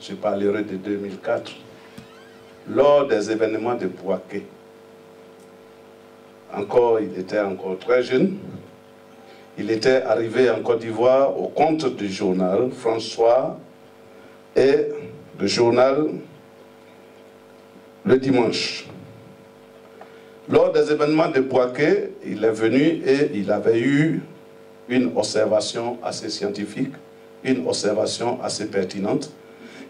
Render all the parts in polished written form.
je parlerai de 2004, lors des événements de Bouaké. Il était encore très jeune. Il était arrivé en Côte d'Ivoire au compte du journal François et le journal Le Dimanche. Lors des événements de Bouaké, il est venu et il avait eu une observation assez scientifique, une observation assez pertinente,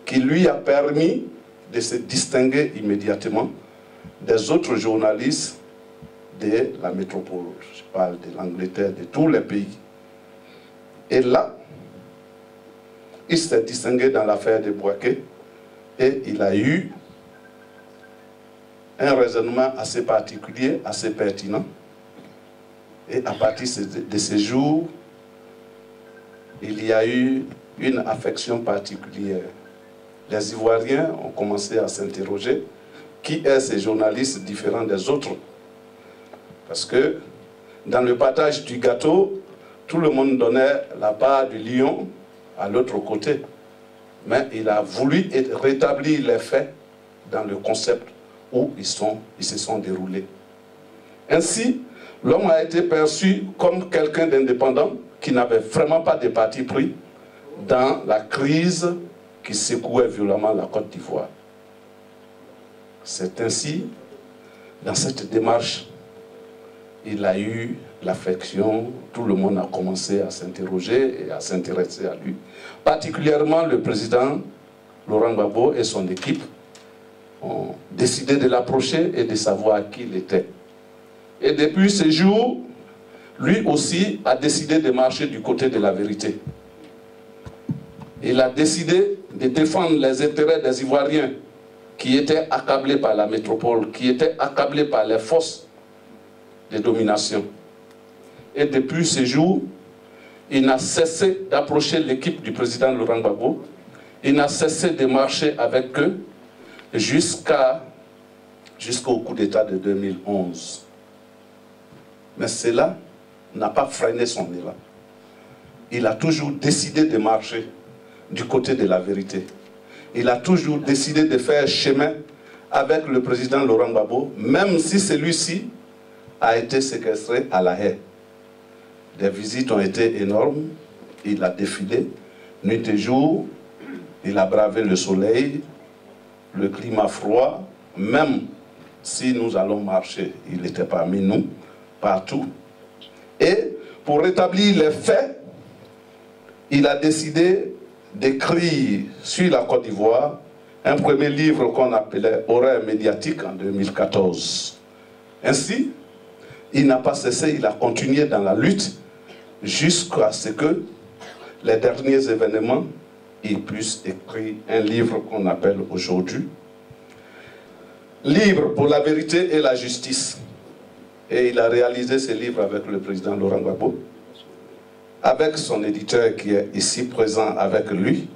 qui lui a permis de se distinguer immédiatement des autres journalistes de la métropole. Je parle de l'Angleterre, de tous les pays. Et là, il s'est distingué dans l'affaire de Bouaké et il a eu un raisonnement assez particulier, assez pertinent. Et à partir de ce jour, il y a eu une affection particulière. Les Ivoiriens ont commencé à s'interroger qui est ce journaliste différent des autres. Parce que dans le partage du gâteau, tout le monde donnait la part du lion à l'autre côté. Mais il a voulu rétablir les faits dans le concept où ils se sont déroulés. Ainsi, l'homme a été perçu comme quelqu'un d'indépendant qui n'avait vraiment pas de parti pris dans la crise qui secouait violemment la Côte d'Ivoire. C'est ainsi, dans cette démarche, il a eu l'affection, tout le monde a commencé à s'interroger et à s'intéresser à lui. Particulièrement le président Laurent Gbagbo et son équipe ont décidé de l'approcher et de savoir qui il était. Et depuis ce jour, lui aussi a décidé de marcher du côté de la vérité. Il a décidé de défendre les intérêts des Ivoiriens qui étaient accablés par la métropole, qui étaient accablés par les forces de domination. Et depuis ce jour, il n'a cessé d'approcher l'équipe du président Laurent Gbagbo, il n'a cessé de marcher avec eux jusqu'au coup d'État de 2011. Mais cela n'a pas freiné son élan. Il a toujours décidé de marcher du côté de la vérité. Il a toujours décidé de faire chemin avec le président Laurent Gbagbo, même si celui-ci a été séquestré à La Haye. Des visites ont été énormes, il a défilé, nuit et jour, il a bravé le soleil, le climat froid, même si nous allons marcher, il était parmi nous, partout. Et pour rétablir les faits, il a décidé d'écrire sur la Côte d'Ivoire un premier livre qu'on appelait Horaires médiatiques en 2014. Ainsi, il n'a pas cessé, il a continué dans la lutte jusqu'à ce que les derniers événements, il puisse écrire un livre qu'on appelle aujourd'hui Livre pour la vérité et la justice. Et il a réalisé ce livre avec le président Laurent Gbagbo, avec son éditeur qui est ici présent avec lui,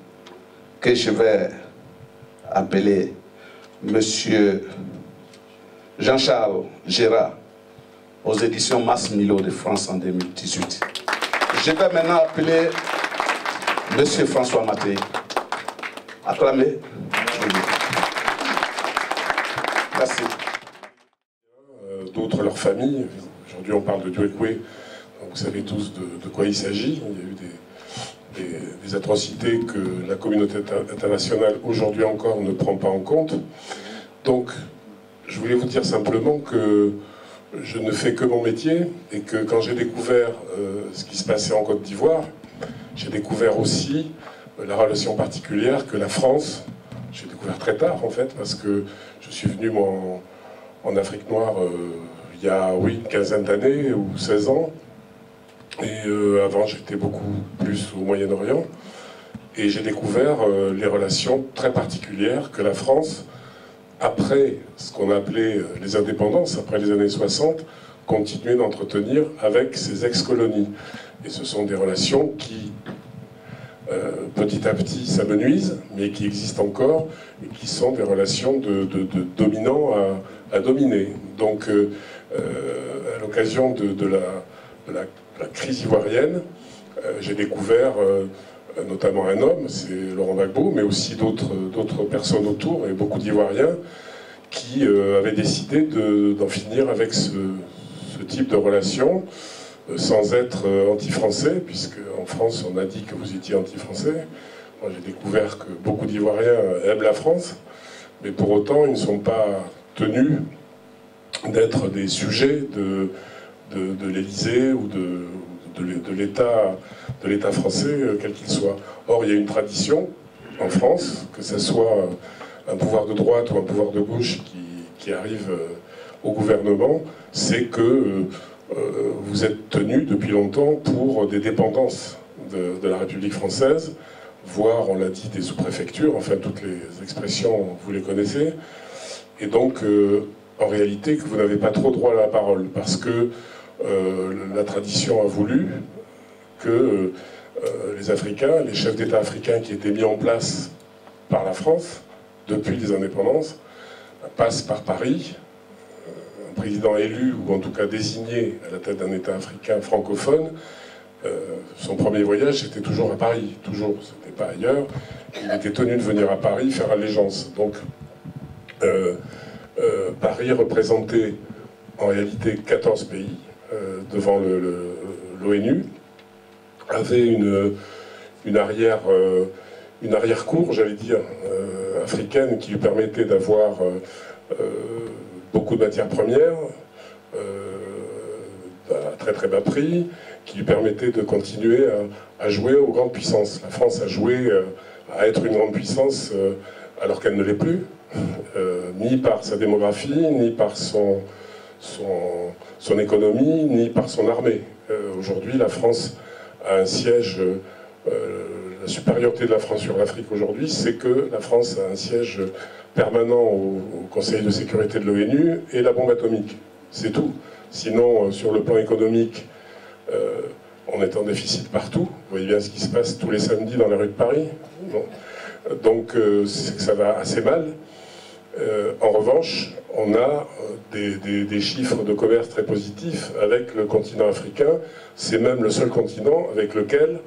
que je vais appeler Monsieur Jean-Charles Gérard, aux éditions Mass Milo de France en 2018. Je vais maintenant appeler Monsieur François Mattei. Acclamez. Merci. D'autres, leur famille. Aujourd'hui, on parle de Dwekwe. Vous savez tous de quoi il s'agit. Il y a eu des atrocités que la communauté internationale, aujourd'hui encore, ne prend pas en compte. Donc, je voulais vous dire simplement que je ne fais que mon métier et que quand j'ai découvert ce qui se passait en Côte d'Ivoire, j'ai découvert aussi la relation particulière que la France, j'ai découvert très tard en fait, parce que je suis venu moi, en Afrique noire il y a oui, une quinzaine d'années ou 16 ans. Et avant j'étais beaucoup plus au Moyen-Orient. Et j'ai découvert les relations très particulières que la France, après ce qu'on a appelé les indépendances, après les années 60, continuait d'entretenir avec ses ex-colonies. Et ce sont des relations qui, petit à petit, s'amenuisent, mais qui existent encore, et qui sont des relations de dominant à dominer. Donc, à l'occasion de la crise ivoirienne, j'ai découvert notamment un homme, c'est Laurent Gbagbo, mais aussi d'autres personnes autour, et beaucoup d'Ivoiriens, qui avaient décidé d'en finir avec ce type de relation, sans être anti-français, puisque en France on a dit que vous étiez anti-français. Moi j'ai découvert que beaucoup d'Ivoiriens aiment la France, mais pour autant ils ne sont pas tenus d'être des sujets de l'Élysée ou de l'État français, quel qu'il soit. Or il y a une tradition en France, que ce soit un pouvoir de droite ou un pouvoir de gauche qui arrive au gouvernement, c'est que vous êtes tenu depuis longtemps pour des dépendances de la République française, voire, on l'a dit, des sous-préfectures, enfin toutes les expressions, vous les connaissez, et donc en réalité que vous n'avez pas trop droit à la parole, parce que la tradition a voulu que les Africains, les chefs d'État africains qui étaient mis en place par la France depuis les indépendances, passent par Paris. Un président élu, ou en tout cas désigné à la tête d'un État africain francophone, son premier voyage c'était toujours à Paris, toujours, c'était pas ailleurs. Il était tenu de venir à Paris faire allégeance. Donc Paris représentait en réalité 14 pays devant l'ONU, avait une arrière-cour, j'allais dire, africaine qui lui permettait d'avoir beaucoup de matières premières à très très bas prix, qui lui permettait de continuer à jouer aux grandes puissances. La France a joué à être une grande puissance alors qu'elle ne l'est plus, ni par sa démographie, ni par son économie, ni par son armée. Aujourd'hui, la France a un siège, la supériorité de la France sur l'Afrique aujourd'hui, c'est que la France a un siège permanent au Conseil de sécurité de l'ONU et la bombe atomique. C'est tout. Sinon, sur le plan économique, on est en déficit partout. Vous voyez bien ce qui se passe tous les samedis dans les rues de Paris. Bon. Donc, c'est que ça va assez mal. En revanche, on a des chiffres de commerce très positifs avec le continent africain. C'est même le seul continent avec lequel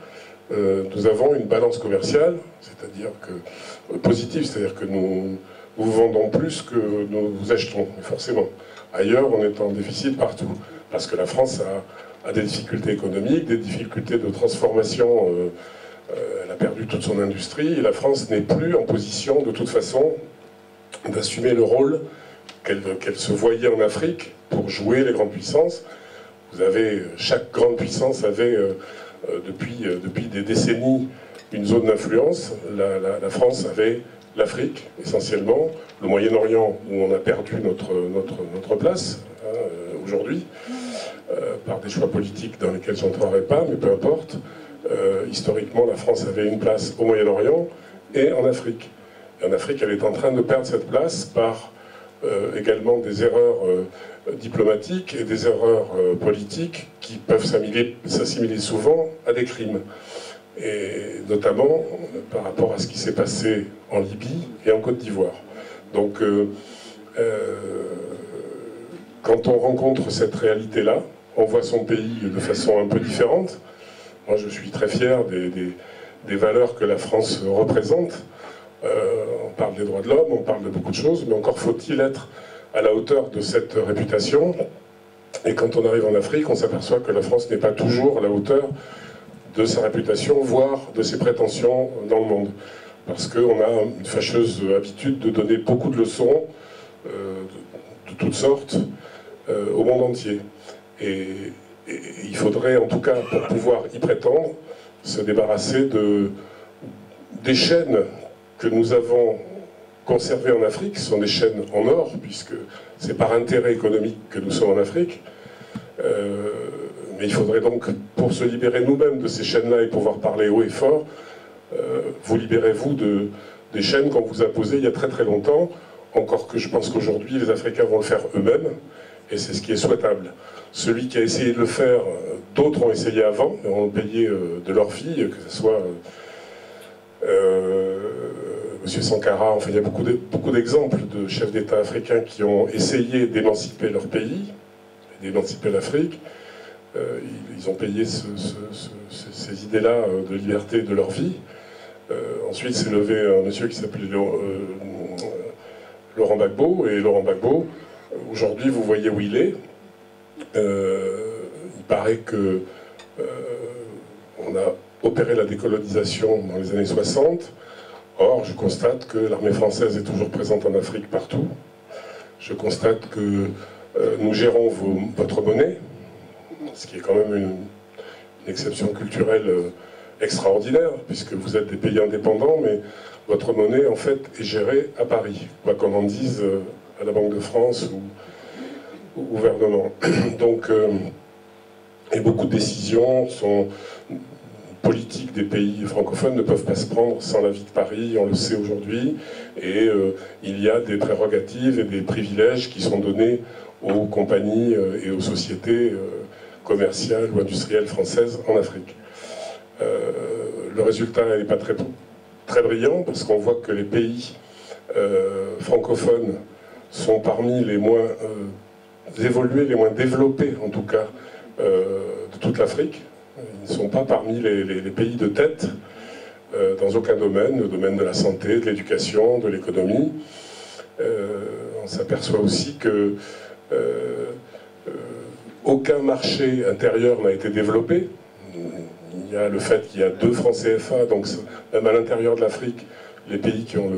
nous avons une balance commerciale, c'est-à-dire que positive, c'est-à-dire que nous vendons plus que nous achetons, forcément. Ailleurs, on est en déficit partout, parce que la France a des difficultés économiques, des difficultés de transformation. Elle a perdu toute son industrie, et la France n'est plus en position, de toute façon, d'assumer le rôle qu'elle se voyait en Afrique pour jouer les grandes puissances. Chaque grande puissance avait, depuis des décennies, une zone d'influence. La France avait l'Afrique, essentiellement, le Moyen-Orient, où on a perdu notre place, aujourd'hui, par des choix politiques dans lesquels je n'entrerai pas, mais peu importe. Historiquement, la France avait une place au Moyen-Orient et en Afrique. Et en Afrique, elle est en train de perdre cette place par également des erreurs diplomatiques et des erreurs politiques qui peuvent s'assimiler souvent à des crimes. Et notamment par rapport à ce qui s'est passé en Libye et en Côte d'Ivoire. Donc, quand on rencontre cette réalité-là, on voit son pays de façon un peu différente. Moi, je suis très fier des valeurs que la France représente. On parle des droits de l'homme, on parle de beaucoup de choses, mais encore faut-il être à la hauteur de cette réputation. Et quand on arrive en Afrique, on s'aperçoit que la France n'est pas toujours à la hauteur de sa réputation, voire de ses prétentions dans le monde. Parce qu'on a une fâcheuse habitude de donner beaucoup de leçons de toutes sortes au monde entier. Et il faudrait, en tout cas, pour pouvoir y prétendre, se débarrasser des chaînes que nous avons conservées en Afrique. Ce sont des chaînes en or, puisque c'est par intérêt économique que nous sommes en Afrique. Mais il faudrait donc, pour se libérer nous-mêmes de ces chaînes-là et pouvoir parler haut et fort, vous libérez-vous des chaînes qu'on vous a posées il y a très très longtemps, encore que je pense qu'aujourd'hui les Africains vont le faire eux-mêmes, et c'est ce qui est souhaitable. Celui qui a essayé de le faire, d'autres ont essayé avant, et ont payé de leur vie, que ce soit M. Sankara, enfin il y a beaucoup d'exemples de chefs d'État africains qui ont essayé d'émanciper leur pays, d'émanciper l'Afrique. Ils ont payé ces ces idées-là de liberté de leur vie. Ensuite s'est levé un monsieur qui s'appelait Laurent Gbagbo, et Laurent Gbagbo, aujourd'hui vous voyez où il est. Il paraît que on a opéré la décolonisation dans les années 60. Or, je constate que l'armée française est toujours présente en Afrique partout. Je constate que nous gérons votre monnaie, ce qui est quand même une exception culturelle extraordinaire, puisque vous êtes des pays indépendants, mais votre monnaie, en fait, est gérée à Paris, quoi qu'on en dise à la Banque de France ou au gouvernement. Donc, et beaucoup de décisions politiques des pays francophones ne peuvent pas se prendre sans l'avis de Paris, on le sait aujourd'hui, et il y a des prérogatives et des privilèges qui sont donnés aux compagnies et aux sociétés commerciales ou industrielles françaises en Afrique. Le résultat n'est pas très brillant, parce qu'on voit que les pays francophones sont parmi les moins évolués, les moins développés en tout cas de toute l'Afrique. Ils ne sont pas parmi les pays de tête dans aucun domaine, le domaine de la santé, de l'éducation, de l'économie. On s'aperçoit aussi que aucun marché intérieur n'a été développé. Il y a le fait qu'il y a 2 francs CFA, donc même à l'intérieur de l'Afrique, les pays qui ont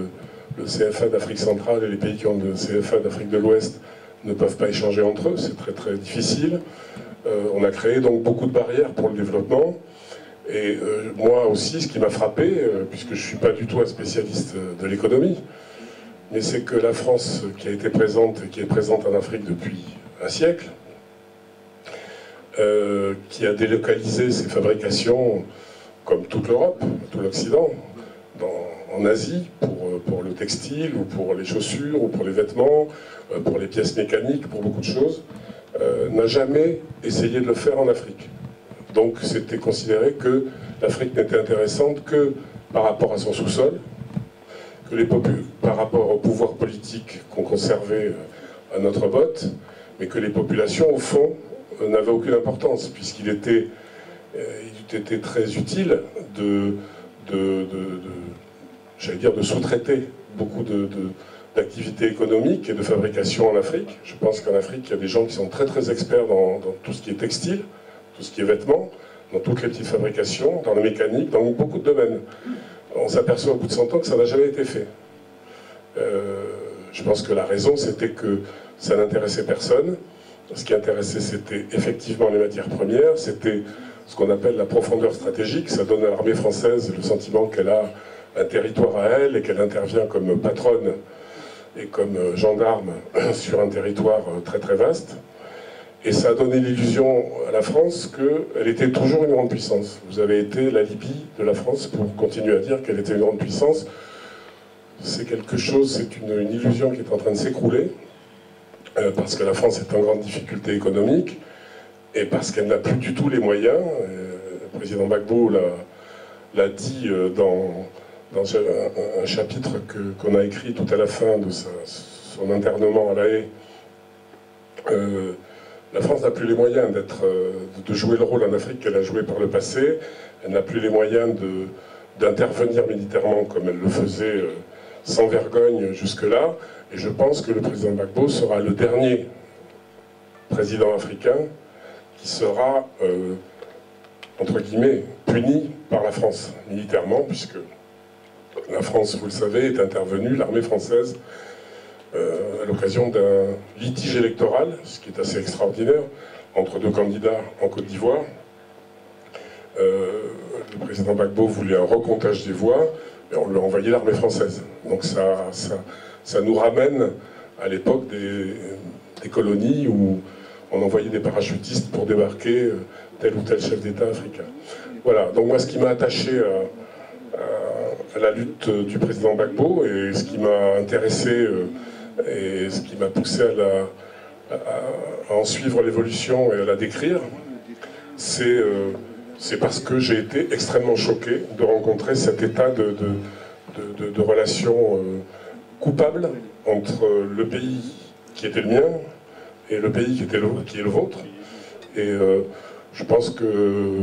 le CFA d'Afrique centrale et les pays qui ont le CFA d'Afrique de l'Ouest ne peuvent pas échanger entre eux, c'est très très difficile. On a créé donc beaucoup de barrières pour le développement. Et moi aussi, ce qui m'a frappé, puisque je ne suis pas du tout un spécialiste de l'économie, mais c'est que la France, qui a été présente et qui est présente en Afrique depuis un siècle, qui a délocalisé ses fabrications, comme toute l'Europe, tout l'Occident, en Asie, pour le textile, ou pour les chaussures, ou pour les vêtements, pour les pièces mécaniques, pour beaucoup de choses, n'a jamais essayé de le faire en Afrique. Donc c'était considéré que l'Afrique n'était intéressante que par rapport à son sous-sol, que par rapport au pouvoir politique qu'on conservait à notre botte, mais que les populations, au fond, n'avaient aucune importance, puisqu'il était très utile j'allais dire, de sous-traiter beaucoup d'activités économiques et de fabrication en Afrique. Je pense qu'en Afrique, il y a des gens qui sont très très experts dans tout ce qui est textile, tout ce qui est vêtements, dans toutes les petites fabrications, dans la mécanique, dans beaucoup de domaines. On s'aperçoit au bout de 100 ans que ça n'a jamais été fait. Je pense que la raison, c'était que ça n'intéressait personne. Ce qui intéressait, c'était effectivement les matières premières, c'était ce qu'on appelle la profondeur stratégique. Ça donne à l'armée française le sentiment qu'elle a un territoire à elle et qu'elle intervient comme patronne et comme gendarme sur un territoire très très vaste. Et ça a donné l'illusion à la France qu'elle était toujours une grande puissance. Vous avez été l'alibi de la France pour continuer à dire qu'elle était une grande puissance. C'est quelque chose, c'est une illusion qui est en train de s'écrouler, parce que la France est en grande difficulté économique, et parce qu'elle n'a plus du tout les moyens. Le président Gbagbo l'a dit dans un chapitre qu'on a écrit tout à la fin de son internement à La Haye. La France n'a plus les moyens de jouer le rôle en Afrique qu'elle a joué par le passé. Elle n'a plus les moyens d'intervenir militairement comme elle le faisait sans vergogne jusque-là. Et je pense que le président Gbagbo sera le dernier président africain qui sera, entre guillemets, puni par la France militairement, puisque la France, vous le savez, est intervenue, l'armée française, à l'occasion d'un litige électoral, ce qui est assez extraordinaire, entre 2 candidats en Côte d'Ivoire. Le président Gbagbo voulait un recomptage des voix, et on lui a envoyé l'armée française. Donc ça nous ramène à l'époque des colonies où on envoyait des parachutistes pour débarquer tel ou tel chef d'État africain. Voilà, donc moi ce qui m'a attaché à la lutte du président Gbagbo, et ce qui m'a intéressé et ce qui m'a poussé à en suivre l'évolution et à la décrire, c'est parce que j'ai été extrêmement choqué de rencontrer cet état de relations coupables entre le pays qui était le mien et le pays qui est le vôtre. Et je pense que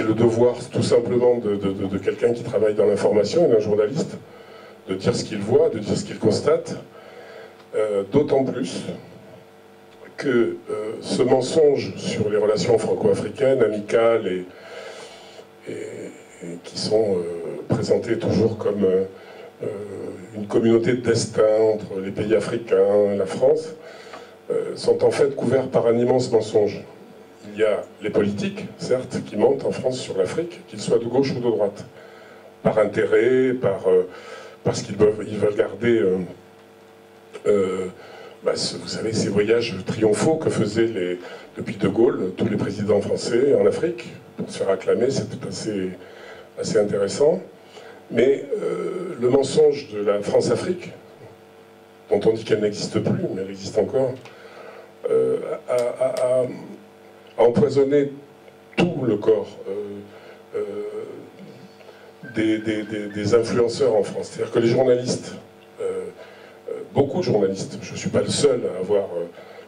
le devoir tout simplement de quelqu'un qui travaille dans l'information et d'un journaliste, de dire ce qu'il voit, de dire ce qu'il constate, d'autant plus que ce mensonge sur les relations franco-africaines, amicales et qui sont présentées toujours comme une communauté de destin entre les pays africains et la France, sont en fait couverts par un immense mensonge. Il y a les politiques, certes, qui mentent en France sur l'Afrique, qu'ils soient de gauche ou de droite, par intérêt, parce qu'ils veulent garder, vous savez, ces voyages triomphaux que faisaient depuis De Gaulle tous les présidents français en Afrique, pour se faire acclamer, c'était assez intéressant. Mais le mensonge de la France-Afrique, dont on dit qu'elle n'existe plus, mais elle existe encore, a empoisonné tout le corps des influenceurs en France. C'est-à-dire que les journalistes, beaucoup de journalistes, je ne suis pas le seul à avoir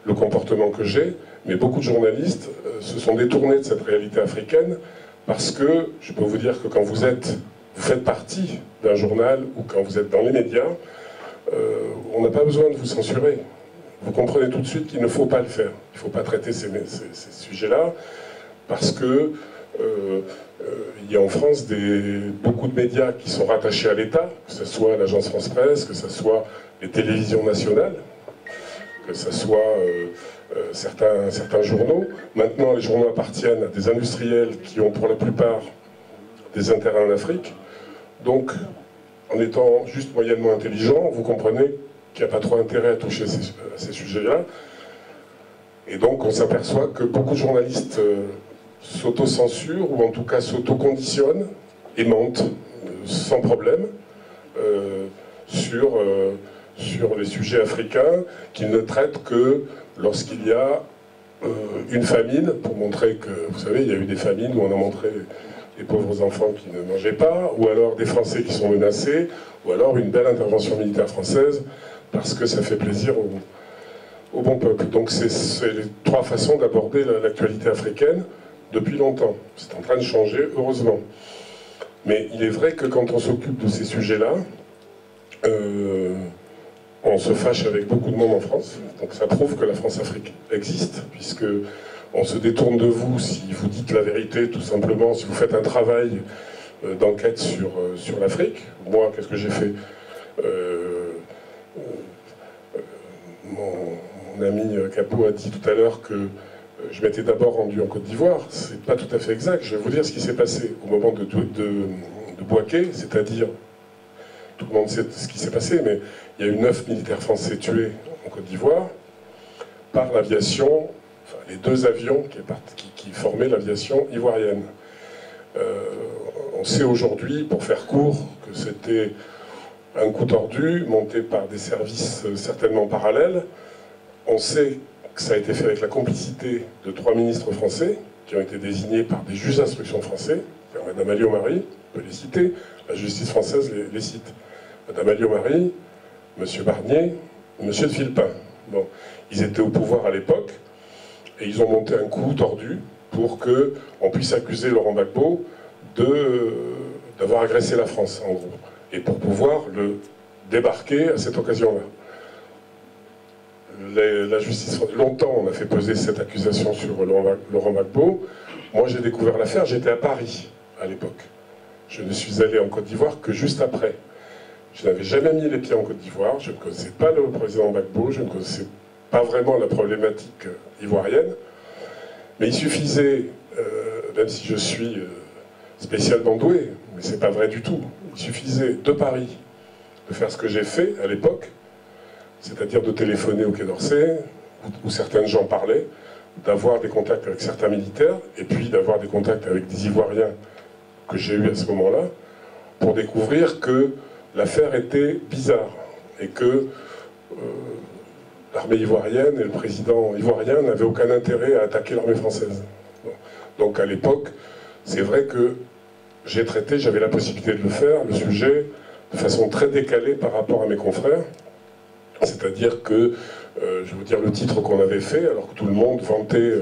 le comportement que j'ai, mais beaucoup de journalistes se sont détournés de cette réalité africaine parce que, je peux vous dire que quand vous faites partie d'un journal ou quand vous êtes dans les médias, on n'a pas besoin de vous censurer. Vous comprenez tout de suite qu'il ne faut pas le faire. Il ne faut pas traiter ces sujets-là parce que il y a en France beaucoup de médias qui sont rattachés à l'État, que ce soit l'agence France-Presse, que ce soit les télévisions nationales, que ce soit certains journaux. Maintenant, les journaux appartiennent à des industriels qui ont pour la plupart des intérêts en Afrique. Donc, en étant juste moyennement intelligent, vous comprenez qu'il n'y a pas trop intérêt à toucher à ces sujets-là. Et donc, on s'aperçoit que beaucoup de journalistes s'autocensurent, ou en tout cas s'autoconditionnent, et mentent sans problème sur les sujets africains, qu'ils ne traitent que lorsqu'il y a une famine, pour montrer que, vous savez, il y a eu des famines où on a montré les pauvres enfants qui ne mangeaient pas, ou alors des Français qui sont menacés, ou alors une belle intervention militaire française, parce que ça fait plaisir au bon peuple. Donc c'est les trois façons d'aborder l'actualité africaine depuis longtemps. C'est en train de changer, heureusement. Mais il est vrai que quand on s'occupe de ces sujets-là, on se fâche avec beaucoup de monde en France. Donc ça prouve que la France-Afrique existe, puisque on se détourne de vous si vous dites la vérité, tout simplement, si vous faites un travail d'enquête sur l'Afrique. Moi, qu'est-ce que j'ai fait? Mon ami Capot a dit tout à l'heure que je m'étais d'abord rendu en Côte d'Ivoire. C'est pas tout à fait exact. Je vais vous dire ce qui s'est passé au moment de Bouaké, c'est-à-dire, tout le monde sait ce qui s'est passé, mais il y a eu 9 militaires français tués en Côte d'Ivoire par l'aviation, enfin les 2 avions qui formaient l'aviation ivoirienne. On sait aujourd'hui, pour faire court, que c'était un coup tordu, monté par des services certainement parallèles. On sait que ça a été fait avec la complicité de 3 ministres français, qui ont été désignés par des juges d'instruction français. Madame Alliot-Marie, on peut les citer, la justice française les cite. Madame Alliot-Marie, Monsieur Barnier, Monsieur de Villepin. Bon, ils étaient au pouvoir à l'époque, et ils ont monté un coup tordu pour qu'on puisse accuser Laurent Gbagbo d'avoir agressé la France, en gros, et pour pouvoir le débarquer à cette occasion-là. La justice, longtemps on a fait peser cette accusation sur Laurent Gbagbo. Moi j'ai découvert l'affaire, j'étais à Paris à l'époque. Je ne suis allé en Côte d'Ivoire que juste après. Je n'avais jamais mis les pieds en Côte d'Ivoire, je ne connaissais pas le président Gbagbo, je ne connaissais pas vraiment la problématique ivoirienne. Mais il suffisait, même si je suis spécialement doué, mais c'est pas vrai du tout, il suffisait de Paris de faire ce que j'ai fait à l'époque, c'est-à-dire de téléphoner au Quai d'Orsay, où certains gens parlaient, d'avoir des contacts avec certains militaires, et puis d'avoir des contacts avec des Ivoiriens que j'ai eus à ce moment-là, pour découvrir que l'affaire était bizarre, et que l'armée ivoirienne et le président ivoirien n'avaient aucun intérêt à attaquer l'armée française. Bon. Donc à l'époque, c'est vrai que j'ai traité, j'avais la possibilité de le faire, le sujet, de façon très décalée par rapport à mes confrères. C'est-à-dire que, je vais vous dire le titre qu'on avait fait, alors que tout le monde vantait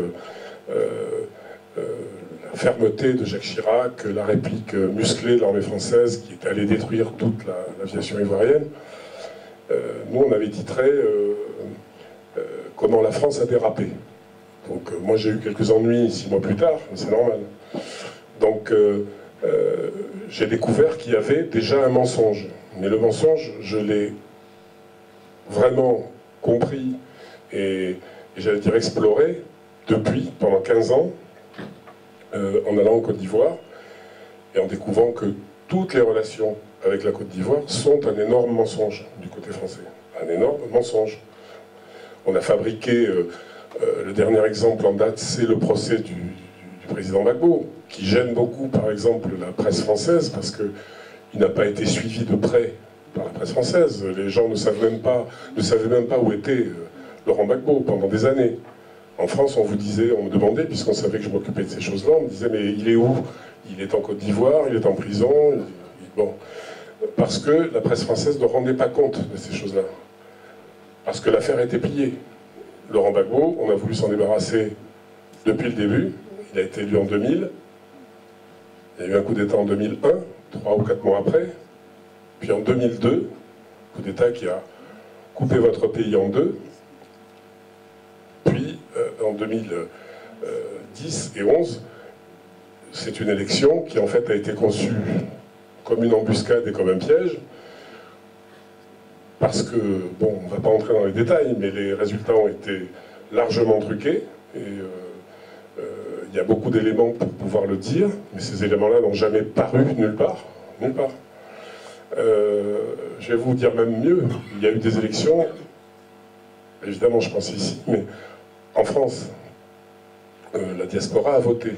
la fermeté de Jacques Chirac, la réplique musclée de l'armée française qui était allée détruire toute l'aviation ivoirienne. Nous, on avait titré comment la France a dérapé. Donc moi j'ai eu quelques ennuis 6 mois plus tard, mais c'est normal. Donc j'ai découvert qu'il y avait déjà un mensonge. Mais le mensonge, je l'ai vraiment compris et j'allais dire exploré depuis, pendant 15 ans, en allant en Côte d'Ivoire et en découvrant que toutes les relations avec la Côte d'Ivoire sont un énorme mensonge du côté français. Un énorme mensonge. On a fabriqué, le dernier exemple en date, c'est le procès du président Gbagbo, qui gêne beaucoup, par exemple, la presse française, parce qu'il n'a pas été suivi de près par la presse française. Les gens ne savaient même pas où était Laurent Gbagbo pendant des années. En France, on me demandait, puisqu'on savait que je m'occupais de ces choses-là, on me disait, mais il est où? Il est en Côte d'Ivoire, il est en prison. Bon. Parce que la presse française ne rendait pas compte de ces choses-là. Parce que l'affaire était pliée. Laurent Gbagbo, on a voulu s'en débarrasser depuis le début. Il a été élu en 2000. Il y a eu un coup d'État en 2001, 3 ou 4 mois après. Puis en 2002, coup d'État qui a coupé votre pays en deux. Puis en 2010 et 2011, c'est une élection qui en fait a été conçue comme une embuscade et comme un piège. Parce que, bon, on ne va pas entrer dans les détails, mais les résultats ont été largement truqués. Et il y a beaucoup d'éléments pour pouvoir le dire, mais ces éléments-là n'ont jamais paru nulle part. Nulle part. Je vais vous dire même mieux, il y a eu des élections, évidemment je pense ici, mais en France, la diaspora a voté.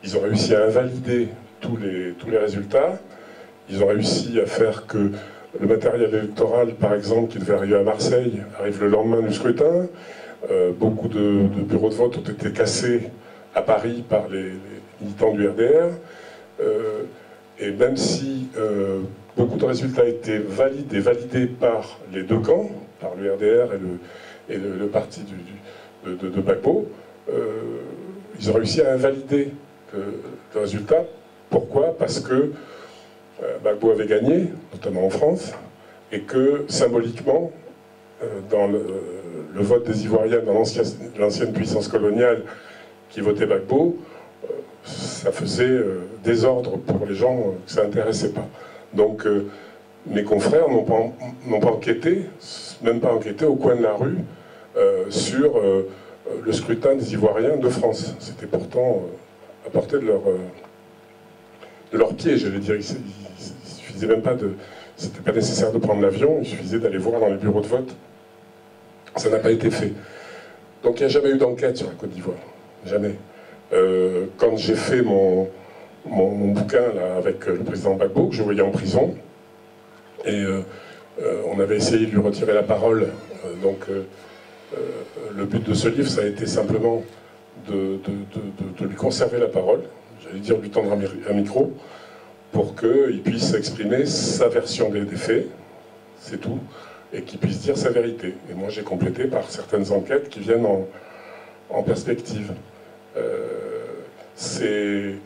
Ils ont réussi à invalider tous les résultats. Ils ont réussi à faire que le matériel électoral, par exemple, qui devait arriver à Marseille, arrive le lendemain du scrutin. Beaucoup de bureaux de vote ont été cassés à Paris par les militants du RDR. Et même si beaucoup de résultats étaient validés par les deux camps, par le RDR et le parti de Gbagbo, ils ont réussi à invalider le résultat. Pourquoi? Parce que Gbagbo avait gagné, notamment en France, et que symboliquement, dans le vote des Ivoiriens dans l'ancienne puissance coloniale qui votait Gbagbo, ça faisait désordre pour les gens que ça n'intéressait pas. Donc mes confrères n'ont pas enquêté, même pas enquêté au coin de la rue, sur le scrutin des Ivoiriens de France. C'était pourtant à portée de leur pied, j'allais dire. Il suffisait même pas de... C'était pas nécessaire de prendre l'avion, il suffisait d'aller voir dans les bureaux de vote. Ça n'a pas été fait. Donc il n'y a jamais eu d'enquête sur la Côte d'Ivoire. Jamais. Quand j'ai fait mon bouquin là, avec le président Gbagbo, que je voyais en prison, et on avait essayé de lui retirer la parole. Le but de ce livre, ça a été simplement de lui conserver la parole, j'allais dire lui tendre un micro, pour qu'il puisse exprimer sa version des faits, c'est tout, et qu'il puisse dire sa vérité. Et moi j'ai complété par certaines enquêtes qui viennent en perspective. C'est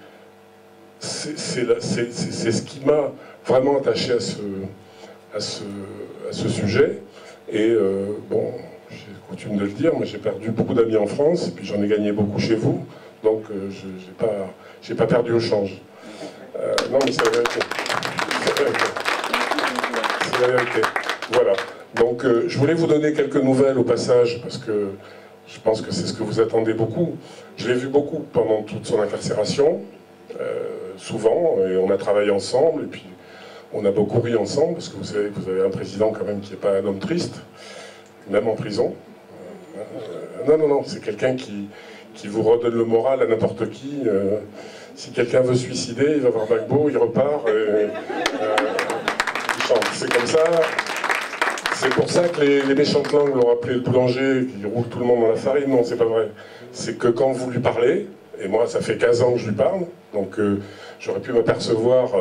ce qui m'a vraiment attaché à ce sujet. Et bon, j'ai coutume de le dire, mais j'ai perdu beaucoup d'amis en France, et puis j'en ai gagné beaucoup chez vous, donc j'ai pas perdu au change. Non, mais c'est la vérité. C'est la vérité. C'est la vérité. Voilà. Donc je voulais vous donner quelques nouvelles au passage, parce que je pense que c'est ce que vous attendez beaucoup. Je l'ai vu beaucoup pendant toute son incarcération, souvent, et on a travaillé ensemble, et puis on a beaucoup ri ensemble, parce que vous savez que vous avez un président quand même qui n'est pas un homme triste, même en prison. Non, c'est quelqu'un qui vous redonne le moral à n'importe qui. Si quelqu'un veut se suicider, il va voir Gbagbo, il repart, il chante. C'est comme ça. C'est pour ça que les méchantes langues l'ont appelé le boulanger, qui roule tout le monde dans la farine. Non, c'est pas vrai. C'est que quand vous lui parlez, et moi ça fait 15 ans que je lui parle, donc j'aurais pu m'apercevoir,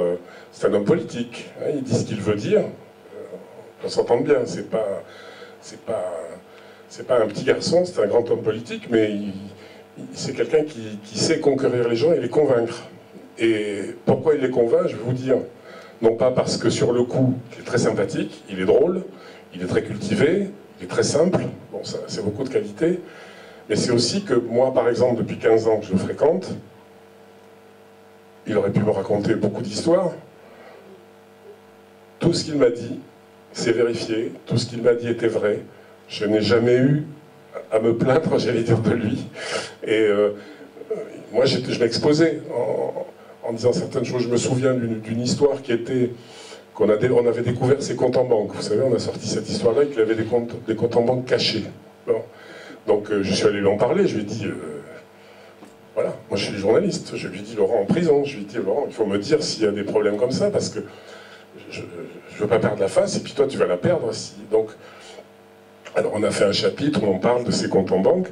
c'est un homme politique, hein, il dit ce qu'il veut dire, on s'entend bien, c'est pas un petit garçon, c'est un grand homme politique, mais c'est quelqu'un qui sait conquérir les gens et les convaincre. Et pourquoi il les convainc, je vais vous dire. Non pas parce que sur le coup, il est très sympathique, il est drôle, il est très cultivé, il est très simple, bon ça c'est beaucoup de qualités, mais c'est aussi que moi par exemple depuis 15 ans que je le fréquente, il aurait pu me raconter beaucoup d'histoires, tout ce qu'il m'a dit, c'est vérifié, tout ce qu'il m'a dit était vrai, je n'ai jamais eu à me plaindre, j'allais dire, de lui, et moi je m'exposais en disant certaines choses. Je me souviens d'une histoire qui était on avait découvert ses comptes en banque. Vous savez, on a sorti cette histoire-là, qu'il avait des comptes en banque cachés. Bon. Donc je suis allé lui en parler, je lui ai dit, voilà, moi je suis journaliste, je lui ai dit, Laurent en prison, je lui ai dit, Laurent, il faut me dire s'il y a des problèmes comme ça, parce que je ne veux pas perdre la face, et puis toi tu vas la perdre aussi. Donc, alors on a fait un chapitre où on parle de ses comptes en banque,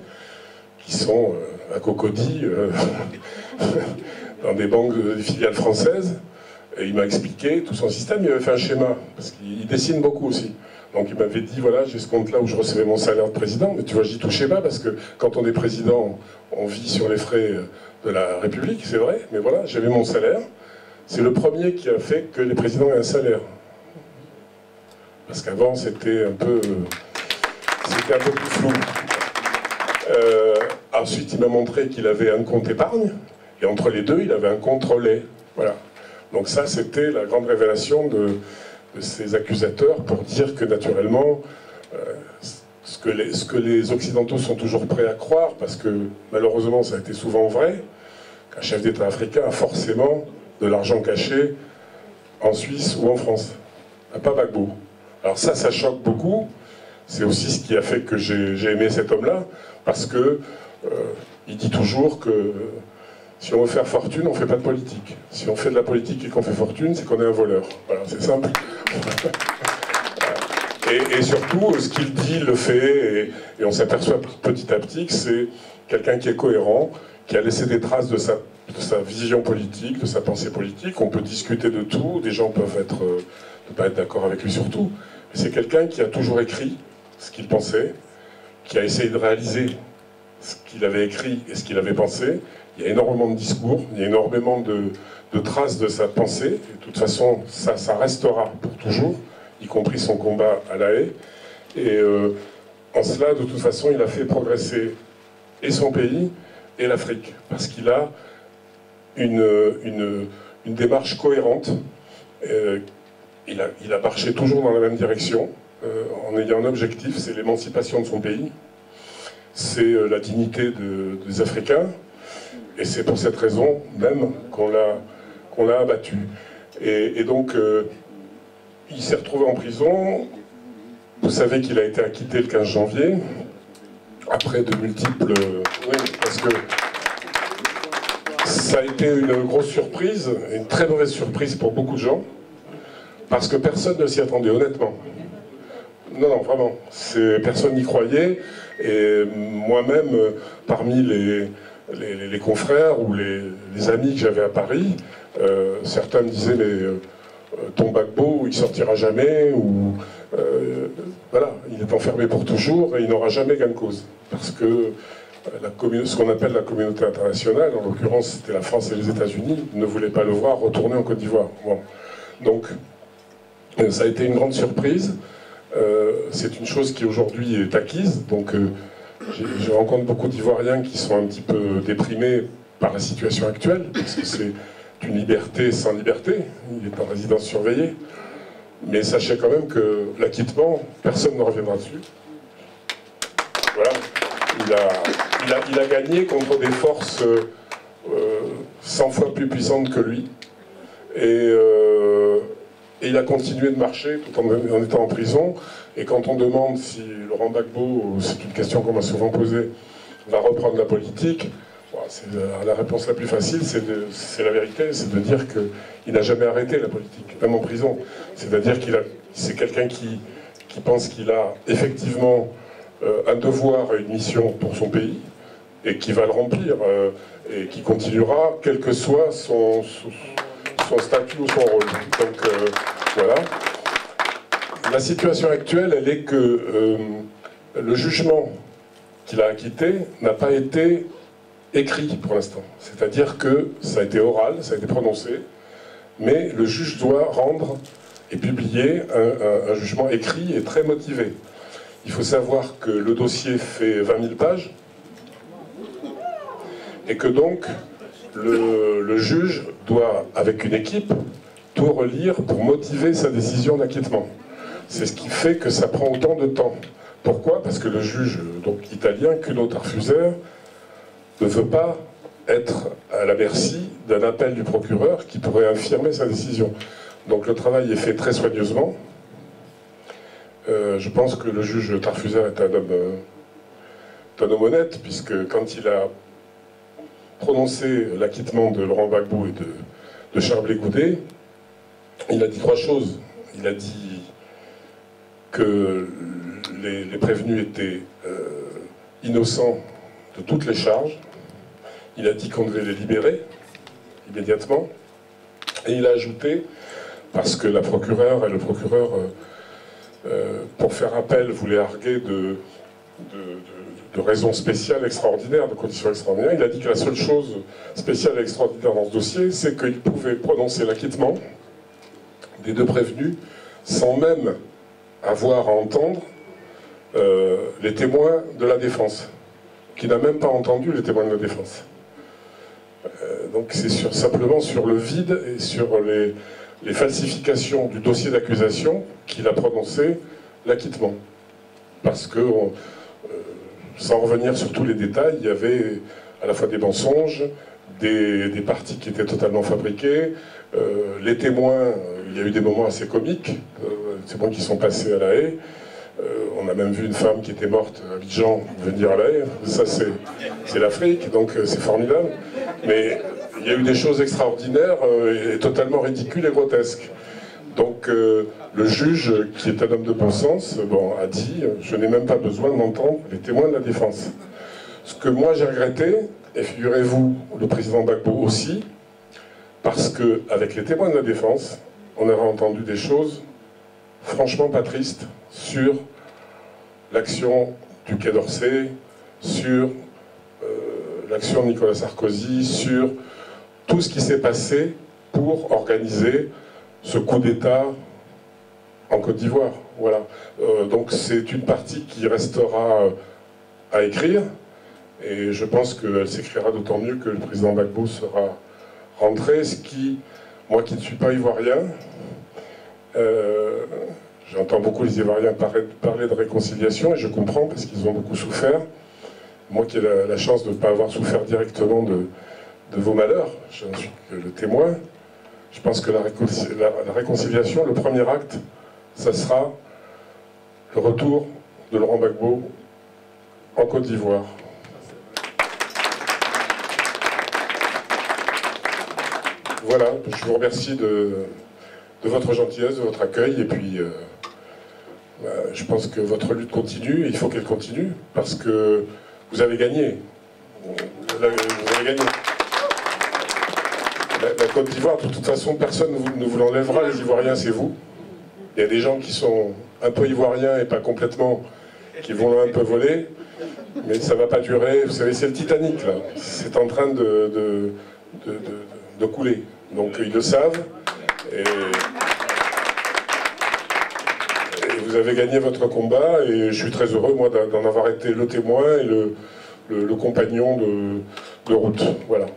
qui sont à Cocody, dans des banques, des filiales françaises. Et il m'a expliqué tout son système, il avait fait un schéma, parce qu'il dessine beaucoup aussi. Donc il m'avait dit, voilà, j'ai ce compte-là où je recevais mon salaire de président, mais tu vois, j'y touchais pas, parce que quand on est président, on vit sur les frais de la République, c'est vrai, mais voilà, j'avais mon salaire. C'est le premier qui a fait que les présidents aient un salaire. Parce qu'avant, c'était un peu plus flou. Ensuite, il m'a montré qu'il avait un compte épargne, et entre les deux, il avait un compte relais. Voilà. Donc ça, c'était la grande révélation de ces accusateurs pour dire que naturellement, ce que les Occidentaux sont toujours prêts à croire, parce que malheureusement ça a été souvent vrai, qu'un chef d'État africain a forcément de l'argent caché en Suisse ou en France. Pas Gbagbo. Alors ça choque beaucoup. C'est aussi ce qui a fait que j'ai aimé cet homme-là, parce que il dit toujours que si on veut faire fortune, on ne fait pas de politique. Si on fait de la politique et qu'on fait fortune, c'est qu'on est un voleur. Voilà, c'est simple. Et surtout, ce qu'il dit, il le fait, et on s'aperçoit petit à petit que c'est quelqu'un qui est cohérent, qui a laissé des traces de sa vision politique, de sa pensée politique. On peut discuter de tout, des gens peuvent ne pas être d'accord avec lui sur tout. Mais c'est quelqu'un qui a toujours écrit ce qu'il pensait, qui a essayé de réaliser ce qu'il avait écrit et ce qu'il avait pensé. Il y a énormément de discours, il y a énormément de traces de sa pensée. Et de toute façon, ça restera pour toujours, y compris son combat à La Haye. Et en cela, de toute façon, il a fait progresser et son pays et l'Afrique, parce qu'il a une démarche cohérente. Il a marché toujours dans la même direction, en ayant un objectif, c'est l'émancipation de son pays, c'est la dignité des Africains, et c'est pour cette raison même qu'on l'a abattu. Et donc, il s'est retrouvé en prison. Vous savez qu'il a été acquitté le 15 janvier, après de multiples... Oui, parce que ça a été une grosse surprise, une très mauvaise surprise pour beaucoup de gens, parce que personne ne s'y attendait, honnêtement. Non, vraiment. Personne n'y croyait, et moi-même, parmi les confrères ou les amis que j'avais à Paris, certains me disaient, mais ton Gbagbo, il sortira jamais, ou voilà, il est enfermé pour toujours et il n'aura jamais gain de cause. Parce que ce qu'on appelle la communauté internationale, en l'occurrence c'était la France et les États-Unis, ne voulaient pas le voir retourner en Côte d'Ivoire. Bon. Donc, ça a été une grande surprise. C'est une chose qui aujourd'hui est acquise. Donc, je rencontre beaucoup d'Ivoiriens qui sont un petit peu déprimés par la situation actuelle, parce que c'est une liberté sans liberté. Il est en résidence surveillée. Mais sachez quand même que l'acquittement, personne ne reviendra dessus. Voilà. Il a gagné contre des forces 100 fois plus puissantes que lui. Et il a continué de marcher tout en étant en prison. Et quand on demande si Laurent Gbagbo, c'est une question qu'on m'a souvent posée, va reprendre la politique, la réponse la plus facile, c'est la vérité, c'est de dire qu'il n'a jamais arrêté la politique, même en prison. C'est-à-dire c'est quelqu'un qui pense qu'il a effectivement un devoir et une mission pour son pays, et qui va le remplir, et qui continuera, quel que soit son statut ou son rôle. Donc voilà. La situation actuelle, elle est que le jugement qu'il a acquitté n'a pas été écrit pour l'instant. C'est-à-dire que ça a été oral, ça a été prononcé, mais le juge doit rendre et publier un jugement écrit et très motivé. Il faut savoir que le dossier fait 20 000 pages et que donc le juge doit, avec une équipe, tout relire pour motiver sa décision d'acquittement. C'est ce qui fait que ça prend autant de temps. Pourquoi? Parce que le juge donc, italien, Cuno Tarfuseur, ne veut pas être à la merci d'un appel du procureur qui pourrait infirmer sa décision. Donc le travail est fait très soigneusement. Je pense que le juge Tarfuseur est un homme honnête, puisque quand il a prononcé l'acquittement de Laurent Gbagbo et de Charles Blé Goudet, il a dit 3 choses. Il a dit que les prévenus étaient innocents de toutes les charges. Il a dit qu'on devait les libérer immédiatement. Et il a ajouté, parce que la procureure et le procureur, pour faire appel, voulaient arguer de raisons spéciales extraordinaires, de conditions extraordinaires, il a dit que la seule chose spéciale et extraordinaire dans ce dossier, c'est qu'il pouvait prononcer l'acquittement des 2 prévenus sans même avoir à entendre les témoins de la défense, qui n'a même pas entendu les témoins de la défense. Donc c'est simplement sur le vide et sur les falsifications du dossier d'accusation qu'il a prononcé l'acquittement. Parce que, sans revenir sur tous les détails, il y avait à la fois des mensonges, des parties qui étaient totalement fabriquées, les témoins, il y a eu des moments assez comiques, témoins qui sont passés à La Haye. On a même vu une femme qui était morte à Abidjan venir à La Haye. Ça, c'est l'Afrique, donc c'est formidable. Mais il y a eu des choses extraordinaires et totalement ridicules et grotesques. Donc le juge, qui est un homme de bon sens, a dit « Je n'ai même pas besoin d'entendre les témoins de la défense ». Ce que moi j'ai regretté, et figurez-vous, le président Gbagbo aussi, parce qu'avec les témoins de la défense, on aurait entendu des choses franchement pas tristes sur l'action du Quai d'Orsay, sur l'action de Nicolas Sarkozy, sur tout ce qui s'est passé pour organiser ce coup d'État en Côte d'Ivoire. Voilà. Donc c'est une partie qui restera à écrire, et je pense qu'elle s'écrira d'autant mieux que le président Gbagbo sera rentré, ce qui, moi qui ne suis pas ivoirien, j'entends beaucoup les Ivoiriens parler de réconciliation, et je comprends parce qu'ils ont beaucoup souffert. Moi qui ai la chance de ne pas avoir souffert directement de vos malheurs, je ne suis que le témoin. Je pense que la réconciliation, le premier acte, ça sera le retour de Laurent Gbagbo en Côte d'Ivoire. Voilà, je vous remercie de votre gentillesse, de votre accueil, et puis je pense que votre lutte continue, et il faut qu'elle continue, parce que vous avez gagné. Vous avez gagné. La Côte d'Ivoire, de toute façon, personne ne vous l'enlèvera, les Ivoiriens, c'est vous. Il y a des gens qui sont un peu ivoiriens et pas complètement, qui vont un peu voler, mais ça ne va pas durer. Vous savez, c'est le Titanic, là. C'est en train de couler. Donc, ils le savent. Et vous avez gagné votre combat, et je suis très heureux, moi, d'en avoir été le témoin et le compagnon de route. Voilà.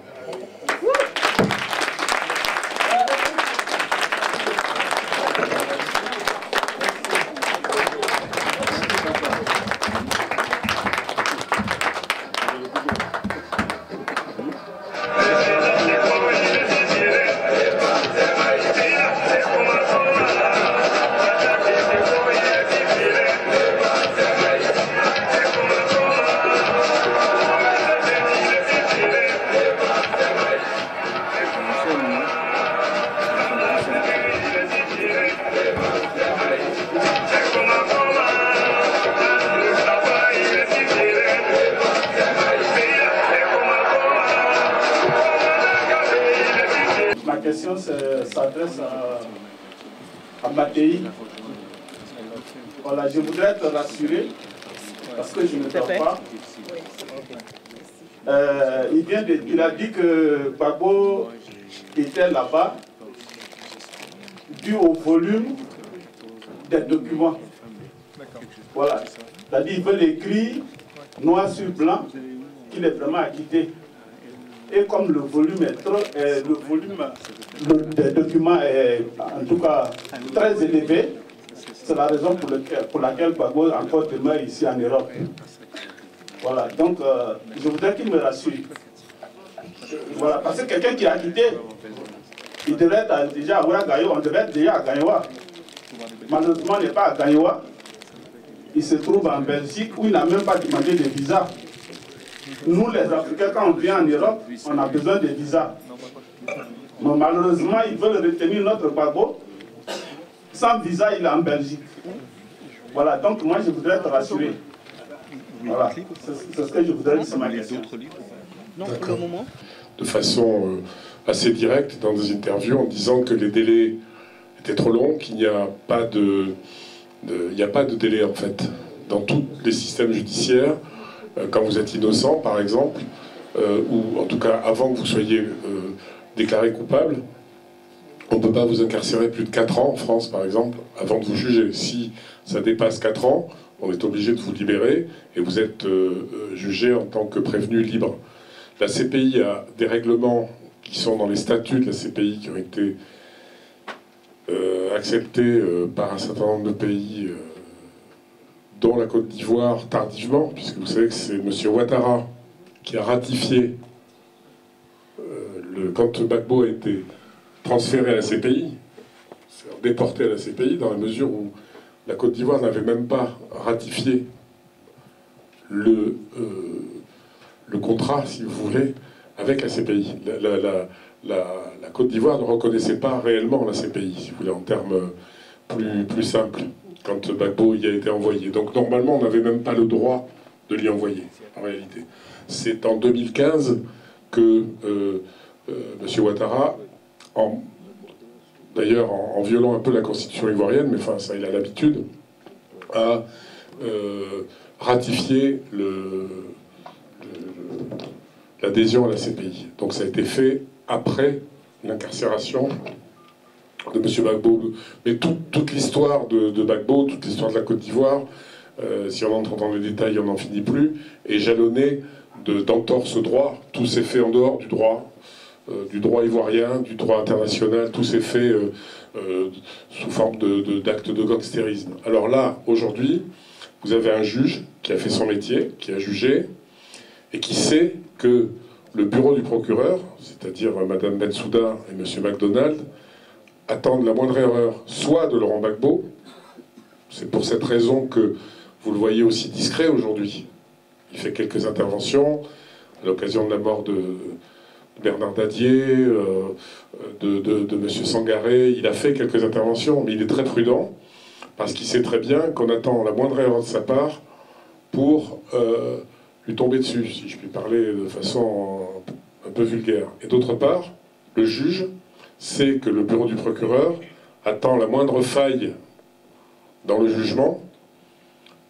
S'adresse à Mattei. Voilà, je voudrais te rassurer, parce que je ne dors pas. il a dit que Gbagbo était là-bas dû au volume des documents. Voilà. C'est-à-dire qu'il veut l'écrire noir sur blanc qu'il est vraiment acquitté. Et comme le volume est trop, des documents est en tout cas très élevé, c'est la raison pour laquelle Gbagbo encore demeure ici en Europe. Voilà, donc je voudrais qu'il me rassure. Voilà, parce que quelqu'un qui est acquitté, il devrait être déjà à Ouagayo, on devrait être déjà à Gaïwa. Malheureusement, il n'est pas à Gaïwa. Il se trouve en Belgique où il n'a même pas demandé de visa. Nous, les Africains, quand on vient en Europe, on a besoin de visa. Mais malheureusement, ils veulent retenir notre Gbagbo. Sans visa, il est en Belgique. Voilà, donc moi, je voudrais te rassurer. Voilà, c'est ce que je voudrais dire sur ma question. Non, pour le moment. De façon assez directe dans des interviews en disant que les délais étaient trop longs, qu'il n'y a pas de délai en fait dans tous les systèmes judiciaires quand vous êtes innocent par exemple ou en tout cas avant que vous soyez déclaré coupable, on ne peut pas vous incarcérer plus de 4 ans en France par exemple avant de vous juger. Si ça dépasse 4 ans, on est obligé de vous libérer et vous êtes jugé en tant que prévenu libre. La CPI a des règlements qui sont dans les statuts de la CPI qui ont été acceptés par un certain nombre de pays, dont la Côte d'Ivoire tardivement, puisque vous savez que c'est M. Ouattara qui a ratifié quand Gbagbo a été transféré à la CPI, c'est-à-dire déporté à la CPI, dans la mesure où la Côte d'Ivoire n'avait même pas ratifié le contrat, si vous voulez, avec la CPI. La Côte d'Ivoire ne reconnaissait pas réellement la CPI, si vous voulez, en termes plus simples, quand Gbagbo y a été envoyé. Donc normalement, on n'avait même pas le droit de l'y envoyer, en réalité. C'est en 2015 que M. Ouattara, d'ailleurs en violant un peu la constitution ivoirienne, mais enfin ça il a l'habitude, a ratifié l'adhésion à la CPI. Donc ça a été fait après l'incarcération de M. Gbagbo. Mais toute l'histoire de Gbagbo, toute l'histoire de la Côte d'Ivoire, si on entre dans les détails, on n'en finit plus, est jalonnée d'entorses au droit. Tout s'est fait en dehors du droit ivoirien, du droit international, tout s'est fait sous forme d'actes de gangstérisme. Alors là, aujourd'hui, vous avez un juge qui a fait son métier, qui a jugé, et qui sait que le bureau du procureur, c'est-à-dire Mme Bensouda et M. MacDonald, attendent la moindre erreur, soit de Laurent Gbagbo, c'est pour cette raison que vous le voyez aussi discret aujourd'hui. Il fait quelques interventions à l'occasion de la mort de Bernard Dadier, de M. Sangaré. Il a fait quelques interventions, mais il est très prudent, parce qu'il sait très bien qu'on attend la moindre erreur de sa part pour lui tomber dessus, si je puis parler de façon un peu vulgaire. Et d'autre part, le juge sait que le bureau du procureur attend la moindre faille dans le jugement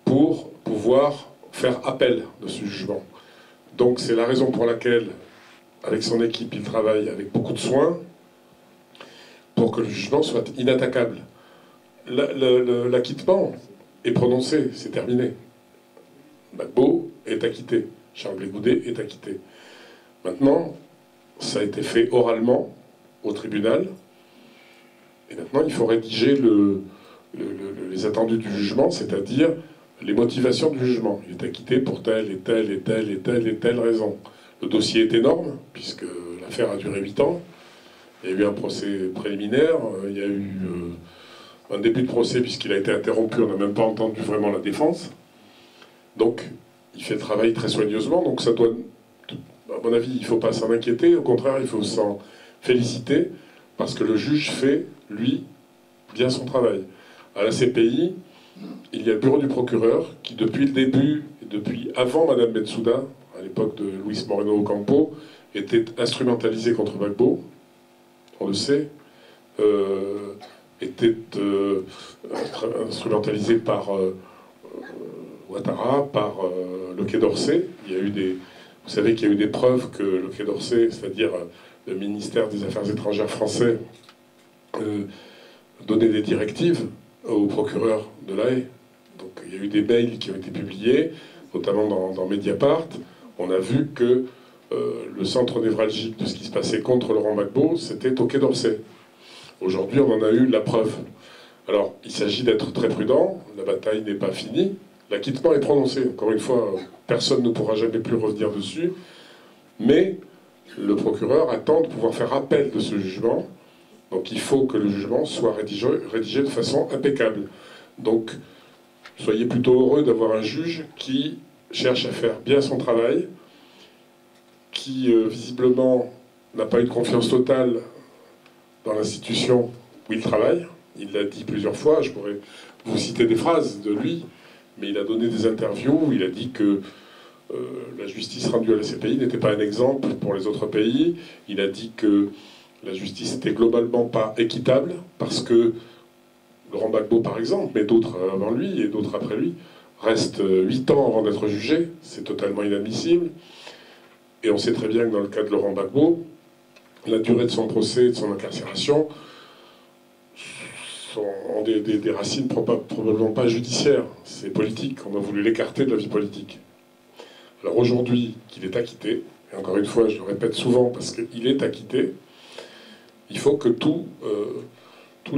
pour pouvoir faire appel de ce jugement. Donc c'est la raison pour laquelle, avec son équipe, il travaille avec beaucoup de soin pour que le jugement soit inattaquable. L'acquittement est prononcé, c'est terminé. Gbagbo est acquitté, Charles Blé Goudet est acquitté. Maintenant, ça a été fait oralement au tribunal, et maintenant il faut rédiger les attendus du jugement, c'est-à-dire les motivations du jugement. Il est acquitté pour telle et telle et telle et telle et telle raison. Le dossier est énorme, puisque l'affaire a duré 8 ans. Il y a eu un procès préliminaire, il y a eu un début de procès puisqu'il a été interrompu, on n'a même pas entendu vraiment la défense. Donc, il fait le travail très soigneusement, donc ça doit, à mon avis, il ne faut pas s'en inquiéter, au contraire, il faut s'en féliciter, parce que le juge fait, lui, bien son travail. À la CPI, il y a le bureau du procureur qui, depuis le début, et depuis avant Mme Bensouda, à l'époque de Luis Moreno Ocampo, était instrumentalisé contre Gbagbo, on le sait, était instrumentalisé par Ouattara, par le Quai d'Orsay. Il y a eu Vous savez qu'il y a eu des preuves que le Quai d'Orsay, c'est-à-dire le ministère des Affaires étrangères français, donnait des directives au procureur de La Haye. Donc il y a eu des mails qui ont été publiés, notamment dans Mediapart. On a vu que le centre névralgique de ce qui se passait contre Laurent Gbagbo, c'était au Quai d'Orsay. Aujourd'hui, on en a eu la preuve. Alors, il s'agit d'être très prudent, la bataille n'est pas finie, l'acquittement est prononcé. Encore une fois, personne ne pourra jamais plus revenir dessus, mais le procureur attend de pouvoir faire appel de ce jugement. Donc il faut que le jugement soit rédigé de façon impeccable. Donc, soyez plutôt heureux d'avoir un juge qui cherche à faire bien son travail, qui visiblement n'a pas eu de confiance totale dans l'institution où il travaille. Il l'a dit plusieurs fois, je pourrais vous citer des phrases de lui, mais il a donné des interviews où il a dit que la justice rendue à la CPI n'était pas un exemple pour les autres pays. Il a dit que la justice n'était globalement pas équitable, parce que Laurent Gbagbo, par exemple, mais d'autres avant lui et d'autres après lui, restent 8 ans avant d'être jugés. C'est totalement inadmissible. Et on sait très bien que dans le cas de Laurent Gbagbo, la durée de son procès, de son incarcération, ont des racines probablement pas judiciaires. C'est politique. On a voulu l'écarter de la vie politique. Alors aujourd'hui, qu'il est acquitté, et encore une fois, je le répète souvent parce qu'il est acquitté, il faut que tous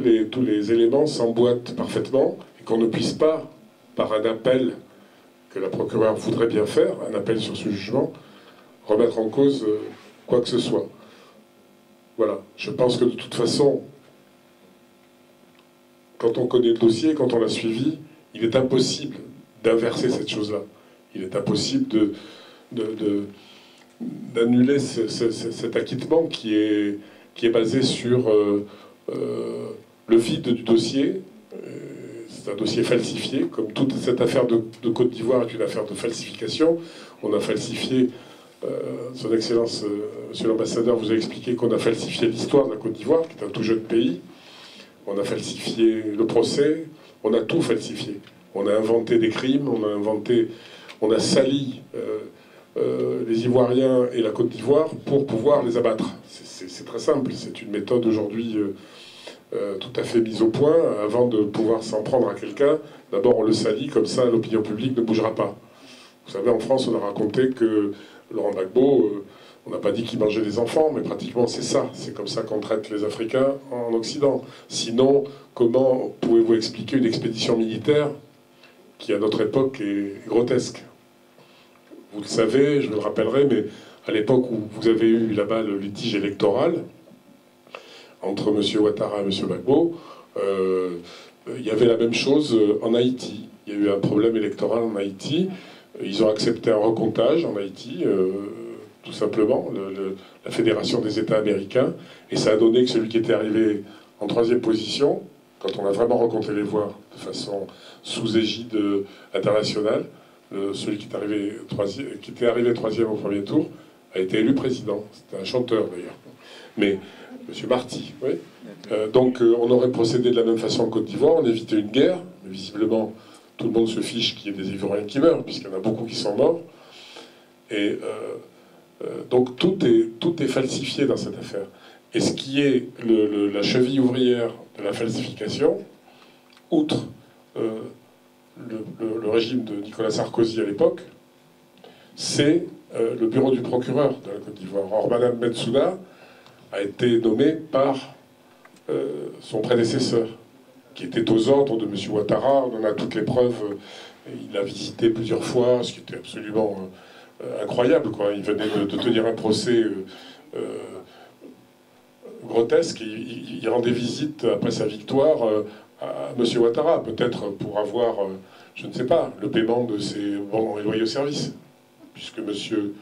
les éléments s'emboîtent parfaitement et qu'on ne puisse pas, par un appel que la procureure voudrait bien faire, un appel sur ce jugement, remettre en cause quoi que ce soit. Voilà. Je pense que de toute façon, quand on connaît le dossier, quand on l'a suivi, il est impossible d'inverser cette chose-là. Il est impossible d'annuler cet acquittement qui est basé sur le vide du dossier. C'est un dossier falsifié, comme toute cette affaire de Côte d'Ivoire est une affaire de falsification. On a falsifié, son Excellence, Monsieur l'Ambassadeur vous a expliqué qu'on a falsifié l'histoire de la Côte d'Ivoire, qui est un tout jeune pays. On a falsifié le procès, on a tout falsifié. On a inventé des crimes, on a sali les Ivoiriens et la Côte d'Ivoire pour pouvoir les abattre. C'est très simple, c'est une méthode aujourd'hui tout à fait mise au point. Avant de pouvoir s'en prendre à quelqu'un, d'abord on le salit, comme ça l'opinion publique ne bougera pas. Vous savez, en France, on a raconté que Laurent Gbagbo, on n'a pas dit qu'il mangeait des enfants, mais pratiquement c'est ça. C'est comme ça qu'on traite les Africains en Occident. Sinon, comment pouvez-vous expliquer une expédition militaire qui, à notre époque, est grotesque? Vous le savez, je le rappellerai, mais à l'époque où vous avez eu là-bas le litige électoral entre M. Ouattara et M. Gbagbo, il y avait la même chose en Haïti. Il y a eu un problème électoral en Haïti. Ils ont accepté un recomptage en Haïti, tout simplement, la Fédération des États américains, et ça a donné que celui qui était arrivé en 3e position, quand on a vraiment recompté les voix de façon sous égide internationale, celui qui était arrivé 3e au premier tour, a été élu président. C'était un chanteur d'ailleurs. Mais M. Marty, oui. Donc on aurait procédé de la même façon en Côte d'Ivoire, on évitait une guerre, mais visiblement tout le monde se fiche qu'il y ait des Ivoiriens qui meurent, puisqu'il y en a beaucoup qui sont morts. Et donc tout est falsifié dans cette affaire. Et ce qui est la cheville ouvrière de la falsification, outre le régime de Nicolas Sarkozy à l'époque, c'est le bureau du procureur de la Côte d'Ivoire. Or, Mme Bensouda a été nommée par son prédécesseur, qui était aux ordres de M. Ouattara. On en a toutes les preuves. Il l'a visité plusieurs fois, ce qui était absolument incroyable, quoi. Il venait de tenir un procès grotesque. Il rendait visite après sa victoire à M. Ouattara, peut-être pour avoir, je ne sais pas, le paiement de ses bons et loyaux services, puisque M.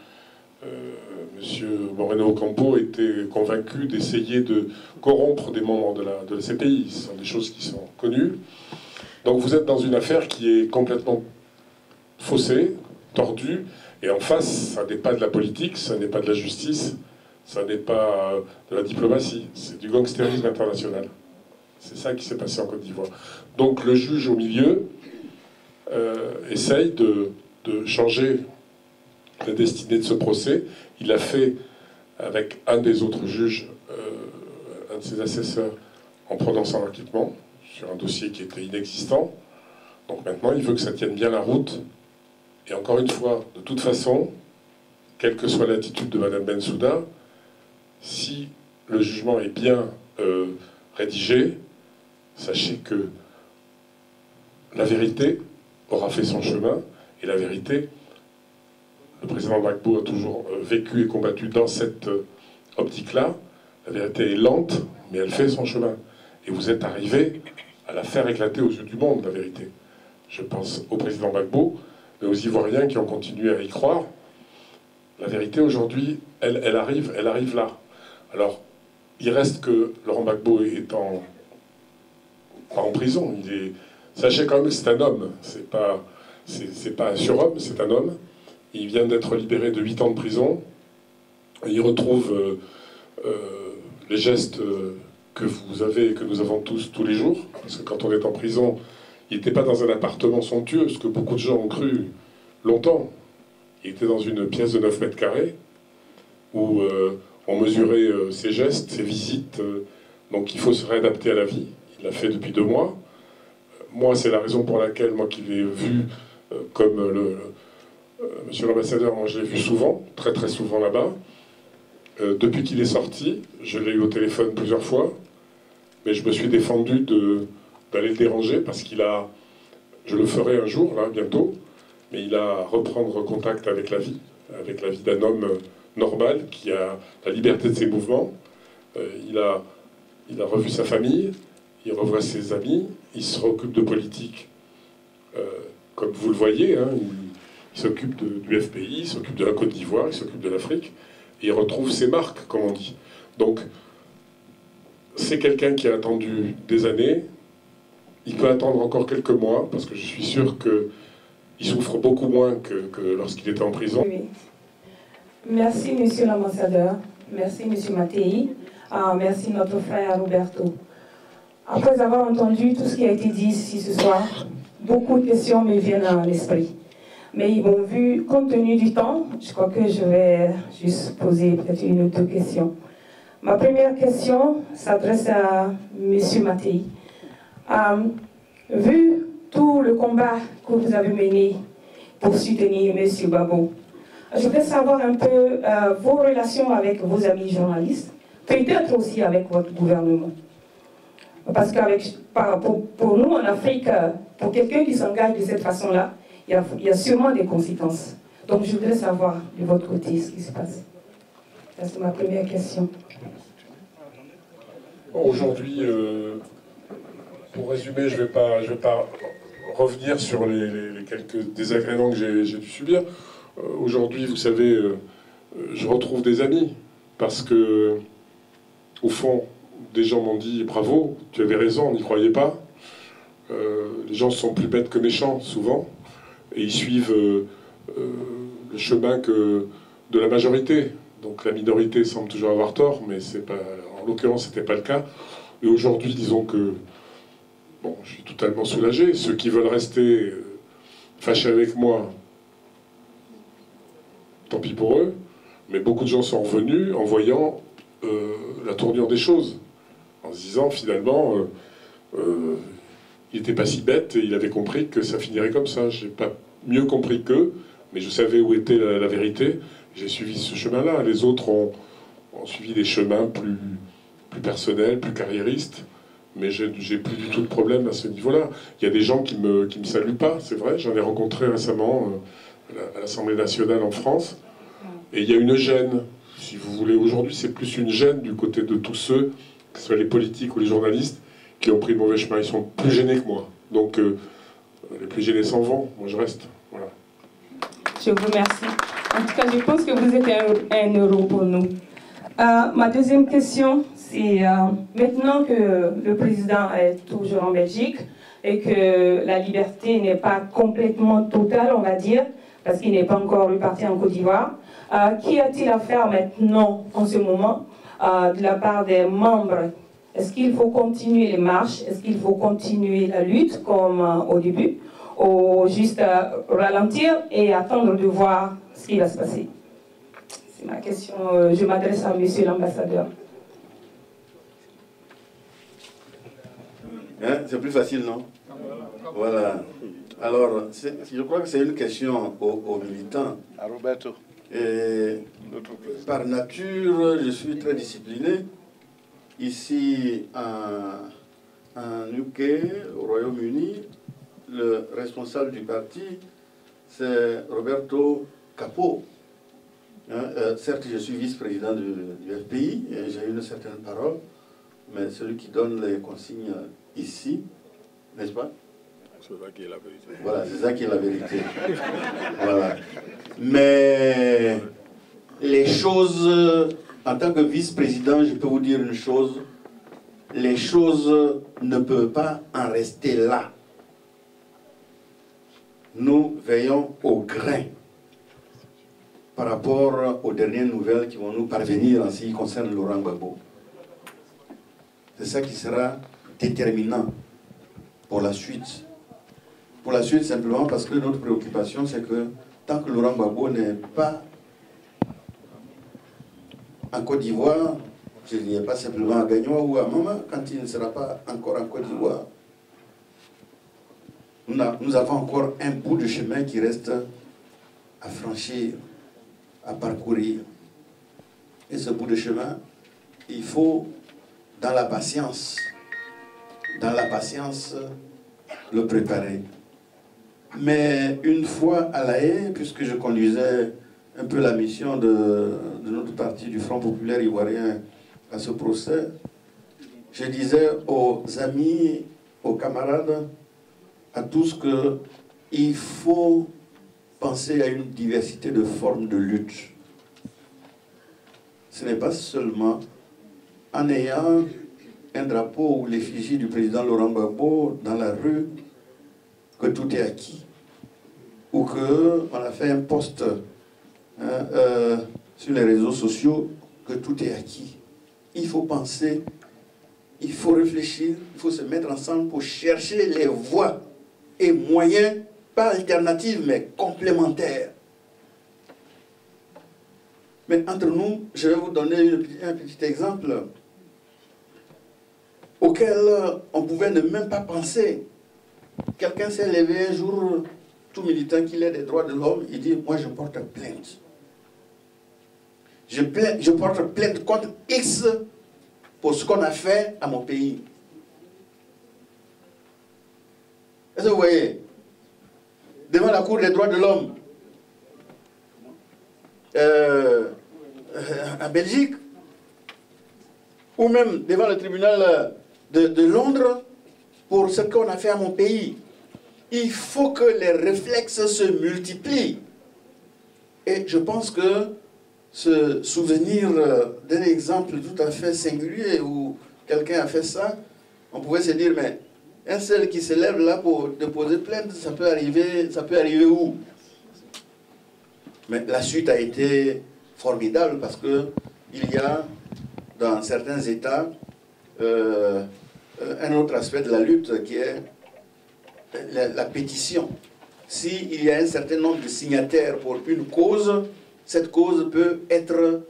Moreno Ocampo était convaincu d'essayer de corrompre des membres de la CPI. Ce sont des choses qui sont connues. Donc vous êtes dans une affaire qui est complètement faussée, tordue, et en face, ça n'est pas de la politique, ça n'est pas de la justice, ça n'est pas de la diplomatie, c'est du gangstérisme international. C'est ça qui s'est passé en Côte d'Ivoire. Donc le juge au milieu essaye de changer la destinée de ce procès. Il l'a fait avec un des autres juges, un de ses assesseurs, en prononçant l'acquittement sur un dossier qui était inexistant. Donc maintenant, il veut que ça tienne bien la route. Et encore une fois, de toute façon, quelle que soit l'attitude de Mme Bensouda, si le jugement est bien rédigé, sachez que la vérité aura fait son chemin, et la vérité, le président Gbagbo a toujours vécu et combattu dans cette optique-là. La vérité est lente, mais elle fait son chemin. Et vous êtes arrivé à la faire éclater aux yeux du monde, la vérité. Je pense au président Gbagbo, mais aux Ivoiriens qui ont continué à y croire. La vérité, aujourd'hui, elle arrive là. Alors, il reste que Laurent Gbagbo est pas en prison. Sachez quand même que c'est un homme. C'est pas un surhomme, c'est un homme. Il vient d'être libéré de 8 ans de prison. Il retrouve les gestes que vous avez et que nous avons tous les jours. Parce que quand on est en prison, il n'était pas dans un appartement somptueux, ce que beaucoup de gens ont cru longtemps. Il était dans une pièce de 9 mètres carrés où on mesurait ses gestes, ses visites. Donc il faut se réadapter à la vie. Il l'a fait depuis 2 mois. Moi, c'est la raison pour laquelle, moi qui l'ai vu comme monsieur l'ambassadeur, moi je l'ai vu souvent, très très souvent là-bas. Depuis qu'il est sorti, je l'ai eu au téléphone plusieurs fois, mais je me suis défendu d'aller le déranger parce qu'il a, je le ferai un jour, là, bientôt, mais il a à reprendre contact avec la vie d'un homme normal qui a la liberté de ses mouvements. Il a revu sa famille, il revoit ses amis, il se occupe de politique, comme vous le voyez, hein, il s'occupe du FPI, il s'occupe de la Côte d'Ivoire, il s'occupe de l'Afrique, et il retrouve ses marques, comme on dit. Donc, c'est quelqu'un qui a attendu des années, il peut attendre encore quelques mois, parce que je suis sûr qu'il souffre beaucoup moins que lorsqu'il était en prison. Oui. Merci, monsieur l'ambassadeur. Merci, monsieur Mattei. Merci, notre frère Roberto. Après avoir entendu tout ce qui a été dit ici ce soir, beaucoup de questions me viennent à l'esprit. Mais bon, vu, compte tenu du temps, je crois que je vais juste poser peut-être 1 ou 2 questions. Ma première question s'adresse à monsieur Mattei. Vu tout le combat que vous avez mené pour soutenir M. Gbagbo, je voudrais savoir un peu vos relations avec vos amis journalistes, peut-être aussi avec votre gouvernement. Parce que pour nous en Afrique, pour quelqu'un qui s'engage de cette façon-là, il y a sûrement des conséquences. Donc je voudrais savoir de votre côté ce qui se passe. Ça, c'est ma première question. Aujourd'hui, pour résumer, je vais pas revenir sur les quelques désagréments que j'ai dû subir. Aujourd'hui, vous savez, je retrouve des amis parce que, au fond, des gens m'ont dit « Bravo, tu avais raison, on n'y croyait pas ». Les gens sont plus bêtes que méchants, souvent, et ils suivent le chemin de la majorité. Donc la minorité semble toujours avoir tort, mais en l'occurrence, ce n'était pas le cas. Et aujourd'hui, disons que bon, je suis totalement soulagé. Ceux qui veulent rester fâchés avec moi, tant pis pour eux, mais beaucoup de gens sont revenus en voyant la tournure des choses, en se disant finalement, il n'était pas si bête et il avait compris que ça finirait comme ça. Je n'ai pas mieux compris qu'eux, mais je savais où était la vérité. J'ai suivi ce chemin-là. Les autres ont suivi des chemins plus personnels, plus carriéristes, mais j'ai plus du tout de problème à ce niveau-là. Il y a des gens qui me saluent pas, c'est vrai. J'en ai rencontré récemment à l'Assemblée nationale en France. Et il y a une gêne, si vous voulez. Aujourd'hui, c'est plus une gêne du côté de tous ceux, que ce soit les politiques ou les journalistes, qui ont pris le mauvais chemin. Ils sont plus gênés que moi. Donc, les plus gênés s'en vont. Moi, je reste. Voilà. Je vous remercie. En tout cas, je pense que vous êtes un euro pour nous. Ma deuxième question, c'est maintenant que le président est toujours en Belgique et que la liberté n'est pas complètement totale, on va dire, parce qu'il n'est pas encore reparti en Côte d'Ivoire, qu'y a-t-il à faire maintenant, en ce moment, de la part des membres? Est-ce qu'il faut continuer les marches? Est-ce qu'il faut continuer la lutte comme au début? Ou juste ralentir et attendre de voir ce qui va se passer. C'est ma question, je m'adresse à monsieur l'ambassadeur. Hein, c'est plus facile, non? Voilà. Alors, je crois que c'est une question aux militants. À Roberto. Et par nature, je suis très discipliné. Ici, en UK, au Royaume-Uni, le responsable du parti, c'est Roberto Capo. Certes, je suis vice-président du FPI et j'ai une certaine parole, mais celui qui donne les consignes ici, n'est-ce pas? C'est ça qui est la vérité. Voilà, c'est ça qui est la vérité. Voilà. Mais les choses, en tant que vice-président, je peux vous dire une chose, les choses ne peuvent pas en rester là. Nous veillons au grain par rapport aux dernières nouvelles qui vont nous parvenir en ce qui concerne Laurent Gbagbo. C'est ça qui sera déterminant pour la suite. Pour la suite, simplement parce que notre préoccupation, c'est que tant que Laurent Gbagbo n'est pas en Côte d'Ivoire, je ne dirais pas simplement à Gagnoa ou à Mama, quand il ne sera pas encore en Côte d'Ivoire, nous avons encore un bout de chemin qui reste à franchir, à parcourir. Et ce bout de chemin, il faut, dans la patience, le préparer. Mais une fois à La Haye, puisque je conduisais un peu la mission de notre parti du Front populaire ivoirien à ce procès, je disais aux amis, aux camarades, à tous qu'il faut penser à une diversité de formes de lutte. Ce n'est pas seulement en ayant un drapeau ou l'effigie du président Laurent Gbagbo dans la rue que tout est acquis, ou qu'on a fait un post sur les réseaux sociaux que tout est acquis. Il faut penser, il faut réfléchir, il faut se mettre ensemble pour chercher les voies et moyens, pas alternatives, mais complémentaires. Mais entre nous, je vais vous donner un petit exemple auquel on pouvait ne même pas penser. Quelqu'un s'est levé un jour, tout militant qu'il ait des droits de l'homme, il dit, moi je porte plainte. Je porte plainte contre X pour ce qu'on a fait à mon pays. Est-ce que vous voyez? Devant la Cour des droits de l'homme, en Belgique, ou même devant le tribunal de Londres, pour ce qu'on a fait à mon pays. Il faut que les réflexes se multiplient. Et je pense que se souvenir d'un exemple tout à fait singulier où quelqu'un a fait ça, on pouvait se dire, mais un seul qui se lève là pour déposer plainte, ça peut arriver où? Mais la suite a été formidable parce qu'il y a dans certains États un autre aspect de la lutte qui est la pétition. S'il y a un certain nombre de signataires pour une cause, cette cause peut être,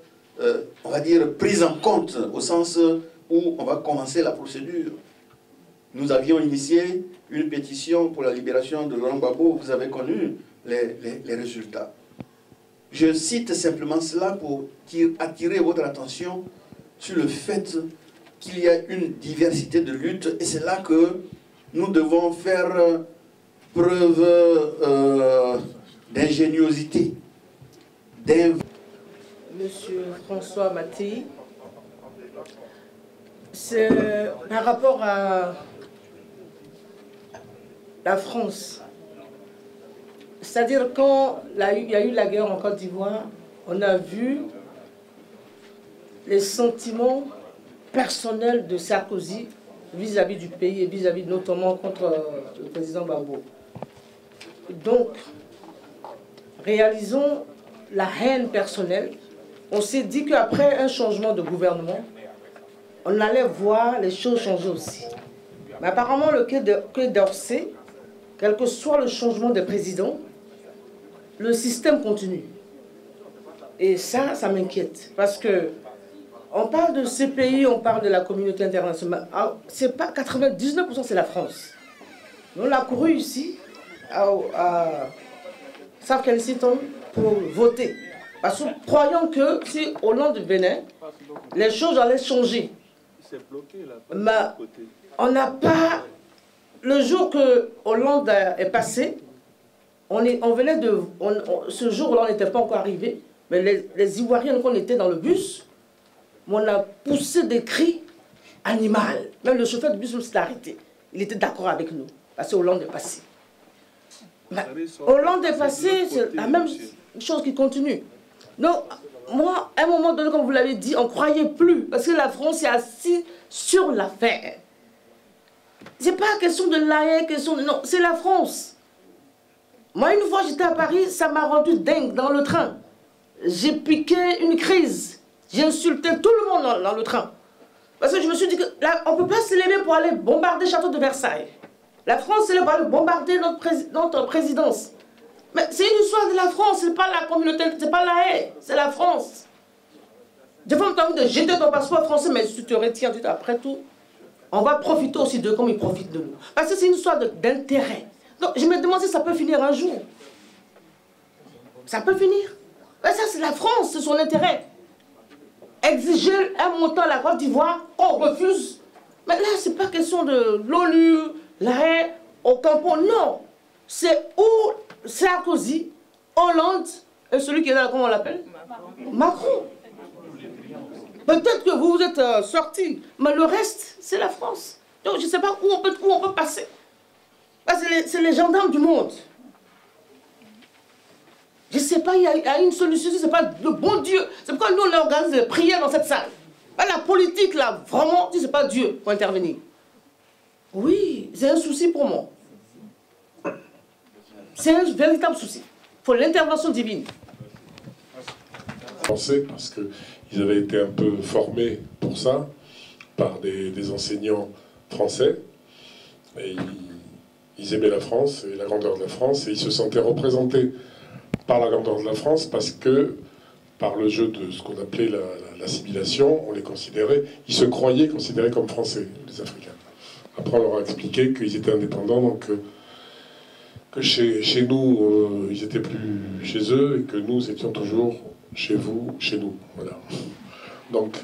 on va dire, prise en compte au sens où on va commencer la procédure. Nous avions initié une pétition pour la libération de Laurent Gbagbo, vous avez connu les résultats. Je cite simplement cela pour attirer votre attention sur le fait qu'il y a une diversité de luttes et c'est là que nous devons faire preuve d'ingéniosité. Monsieur François Mattei, c'est par rapport à la France. C'est-à-dire quand il y a eu la guerre en Côte d'Ivoire, on a vu les sentiments personnels de Sarkozy vis-à-vis du pays et vis-à-vis notamment contre le président Gbagbo. Donc, réalisons la haine personnelle. On s'est dit qu'après un changement de gouvernement, on allait voir les choses changer aussi. Mais apparemment, le Quai d'Orsay, quel que soit le changement de président, le système continue. Et ça m'inquiète. Parce que on parle de ces pays, on parle de la communauté internationale. C'est pas 99%, c'est la France. Nous, on a couru ici, à South Kensington, pour voter. Parce que croyons que si Hollande venait, les choses allaient changer. Mais on n'a pas... Le jour que Hollande est passé, ce jour-là, on n'était pas encore arrivé, mais les Ivoiriens, quand on était dans le bus, on a poussé des cris animaux. Même le chauffeur du bus s'est arrêté. Il était d'accord avec nous, parce que Hollande est passé. Mais Hollande est passé, c'est la même chose qui continue. Donc, moi, à un moment donné, comme vous l'avez dit, on ne croyait plus, parce que la France est assise sur l'affaire. Ce n'est pas question de l'AE, question de... Non, c'est la France. Moi, une fois, j'étais à Paris, ça m'a rendu dingue dans le train. J'ai piqué une crise. J'ai insulté tout le monde dans le train. Parce que je me suis dit que là, on ne peut pas se lever pour aller bombarder le château de Versailles. La France, elle va aller bombarder notre présidence. Mais c'est une histoire de la France, ce n'est pas la communauté, c'est pas la haie, c'est la France. Des fois, on t'a envie de jeter ton passeport français, mais si tu te retiens, après tout, on va profiter aussi d'eux comme ils profitent de nous. Parce que c'est une histoire d'intérêt. Donc, je me demande si ça peut finir un jour. Ça peut finir. Mais ça, c'est la France, c'est son intérêt. Exiger un montant à la Côte d'Ivoire, on refuse. Mais là, c'est pas question de l'ONU, la haie, au Campo, non. C'est où Sarkozy, Hollande, et celui qui est là, comment on l'appelle? Macron. Peut-être que vous êtes sortis, mais le reste, c'est la France. Donc je ne sais pas où on peut passer. C'est les gendarmes du monde. Je ne sais pas, il y a une solution, ce n'est pas le bon Dieu. C'est pourquoi nous, on organise des prières dans cette salle. La politique, là, vraiment, ce n'est pas Dieu pour intervenir. Oui, c'est un souci pour moi. C'est un véritable souci. Il faut l'intervention divine. Parce qu'ils avaient été un peu formés pour ça par des enseignants français. Et ils aimaient la France et la grandeur de la France, et ils se sentaient représentés par la grandeur de la France parce que, par le jeu de ce qu'on appelait l'assimilation, on les considérait, ils se croyaient considérés comme français, les Africains. Après, on leur a expliqué qu'ils étaient indépendants, donc que chez nous, ils n'étaient plus chez eux, et que nous étions toujours chez vous, chez nous. Voilà. Donc,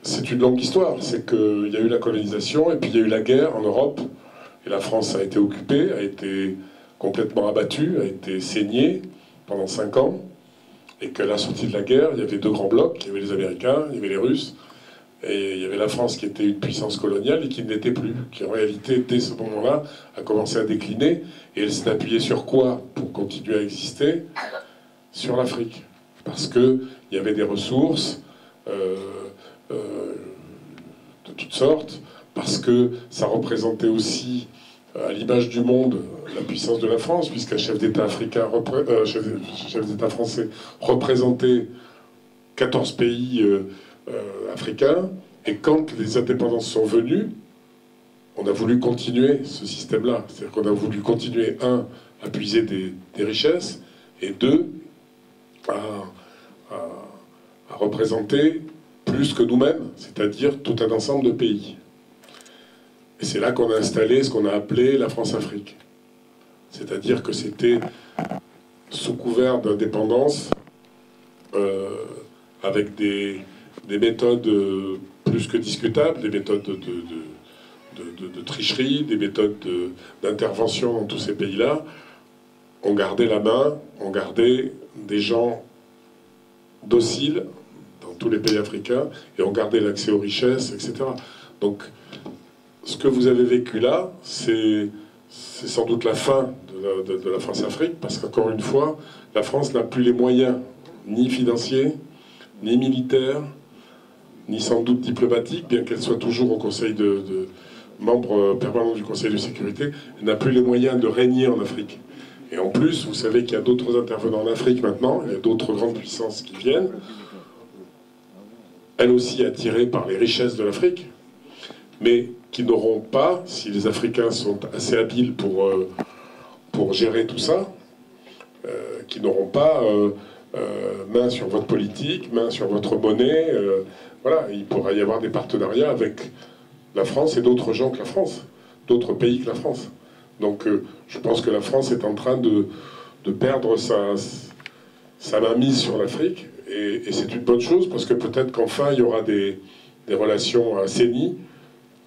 c'est une longue histoire. C'est qu'il y a eu la colonisation, et puis il y a eu la guerre en Europe, et la France a été occupée, a été complètement abattue, a été saignée pendant 5 ans, et qu'à la sortie de la guerre, il y avait 2 grands blocs, il y avait les Américains, il y avait les Russes, et il y avait la France qui était une puissance coloniale et qui ne l'était plus, qui en réalité, dès ce moment-là, a commencé à décliner, et elle s'est appuyée sur quoi pour continuer à exister? Sur l'Afrique. Parce qu'il y avait des ressources de toutes sortes, parce que ça représentait aussi, à l'image du monde, la puissance de la France, puisqu'un chef d'État chef d'État français représentait 14 pays africains, et quand les indépendances sont venues, on a voulu continuer ce système-là. C'est-à-dire qu'on a voulu continuer, 1, à puiser des richesses, et 2, à représenter plus que nous-mêmes, c'est-à-dire tout un ensemble de pays. Et c'est là qu'on a installé ce qu'on a appelé la France-Afrique. C'est-à-dire que c'était sous couvert d'indépendance, avec des méthodes plus que discutables, des méthodes de tricherie, des méthodes d'intervention dans tous ces pays-là. On gardait la main, on gardait des gens dociles dans tous les pays africains, et on gardait l'accès aux richesses, etc. Donc, ce que vous avez vécu là, c'est sans doute la fin de la France-Afrique, parce qu'encore une fois, la France n'a plus les moyens, ni financiers, ni militaires, ni sans doute diplomatiques, bien qu'elle soit toujours au Conseil de membre permanent du Conseil de sécurité, elle n'a plus les moyens de régner en Afrique. Et en plus, vous savez qu'il y a d'autres intervenants en Afrique maintenant, il y a d'autres grandes puissances qui viennent, elles aussi attirées par les richesses de l'Afrique, mais qui n'auront pas, si les Africains sont assez habiles pour gérer tout ça, qui n'auront pas main sur votre politique, main sur votre monnaie. Voilà, il pourra y avoir des partenariats avec la France et d'autres gens que la France, d'autres pays que la France. Donc je pense que la France est en train de perdre sa mainmise sur l'Afrique, et c'est une bonne chose, parce que peut-être qu'enfin il y aura des relations assainies,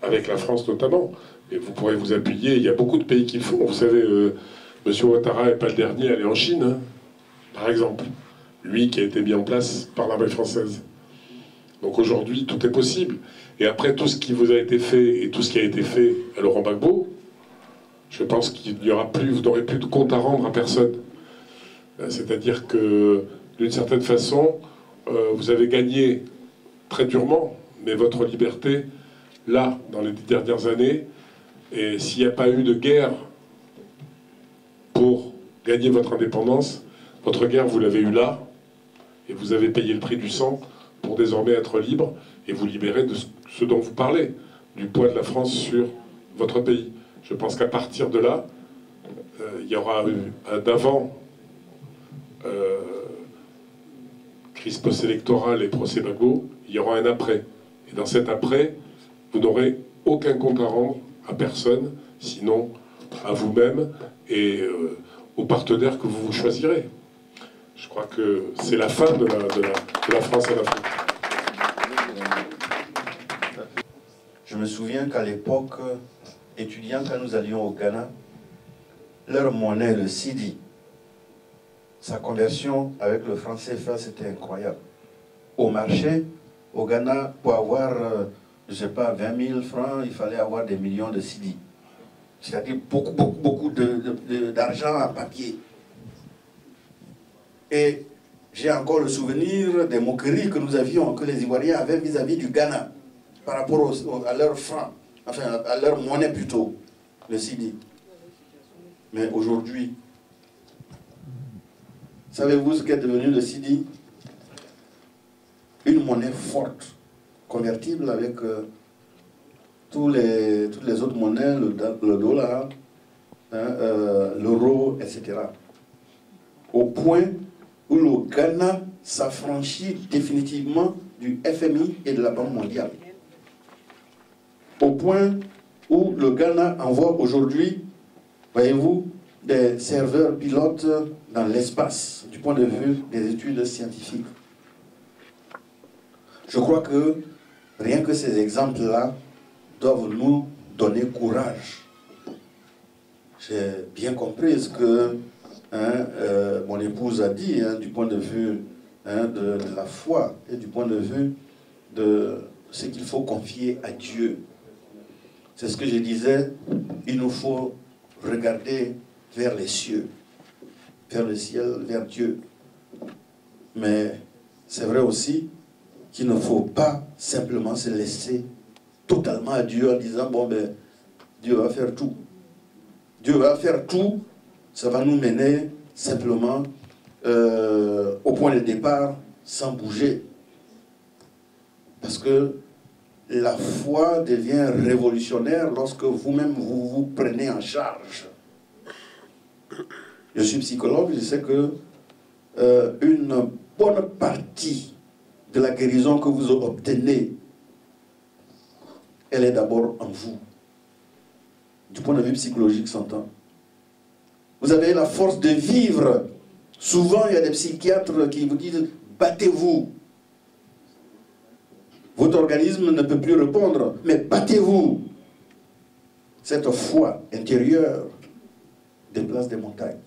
avec la France notamment. Et vous pourrez vous appuyer, il y a beaucoup de pays qui le font. Vous savez, M. Ouattara n'est pas le dernier à aller en Chine, hein, par exemple. Lui qui a été mis en place par l'armée française. Donc aujourd'hui, tout est possible. Et après tout ce qui vous a été fait et tout ce qui a été fait à Laurent Gbagbo, je pense qu'il n'y aura plus, vous n'aurez plus de compte à rendre à personne. C'est-à-dire que, d'une certaine façon, vous avez gagné très durement, mais votre liberté, là, dans les 10 dernières années, et s'il n'y a pas eu de guerre pour gagner votre indépendance, votre guerre, vous l'avez eue là, et vous avez payé le prix du sang pour désormais être libre et vous libérer de ce dont vous parlez, du poids de la France sur votre pays. Je pense qu'à partir de là, il y aura un d'avant crise post-électorale et procès Gbagbo, il y aura un après. Et dans cet après, vous n'aurez aucun compte à rendre à personne, sinon à vous-même et aux partenaires que vous choisirez. Je crois que c'est la fin de la France en Afrique. Je me souviens qu'à l'époque, étudiant, quand nous allions au Ghana, leur monnaie, le cedi, sa conversion avec le franc CFA, c'était incroyable. Au marché, au Ghana, pour avoir, je ne sais pas, 20 000 francs, il fallait avoir des millions de cedi. C'est-à-dire beaucoup d'argent à papier. Et j'ai encore le souvenir des moqueries que nous avions, que les Ivoiriens avaient vis-à-vis du Ghana, par rapport à leur franc, enfin à leur monnaie plutôt, le cedi. Mais aujourd'hui, savez-vous ce qu'est devenu le cedi? Une monnaie forte, convertible avec toutes les autres monnaies, le dollar, l'euro, etc. Au point où le Ghana s'affranchit définitivement du FMI et de la Banque mondiale. Au point où le Ghana envoie aujourd'hui, voyez-vous, des serveurs pilotes dans l'espace, du point de vue des études scientifiques. Je crois que rien que ces exemples-là doivent nous donner courage. J'ai bien compris ce que mon épouse a dit, du point de vue de la foi et du point de vue de ce qu'il faut confier à Dieu. C'est ce que je disais, il nous faut regarder vers les cieux, vers le ciel, vers Dieu. Mais c'est vrai aussi qu'il ne faut pas simplement se laisser totalement à Dieu en disant, bon ben, Dieu va faire tout. Dieu va faire tout, ça va nous mener simplement au point de départ sans bouger. Parce que la foi devient révolutionnaire lorsque vous-même vous vous prenez en charge. Je suis psychologue, je sais que une bonne partie de la guérison que vous obtenez, elle est d'abord en vous. Du point de vue psychologique, s'entend. Vous avez la force de vivre. Souvent, il y a des psychiatres qui vous disent « battez-vous ». Votre organisme ne peut plus répondre, mais battez-vous. Cette foi intérieure déplace des montagnes.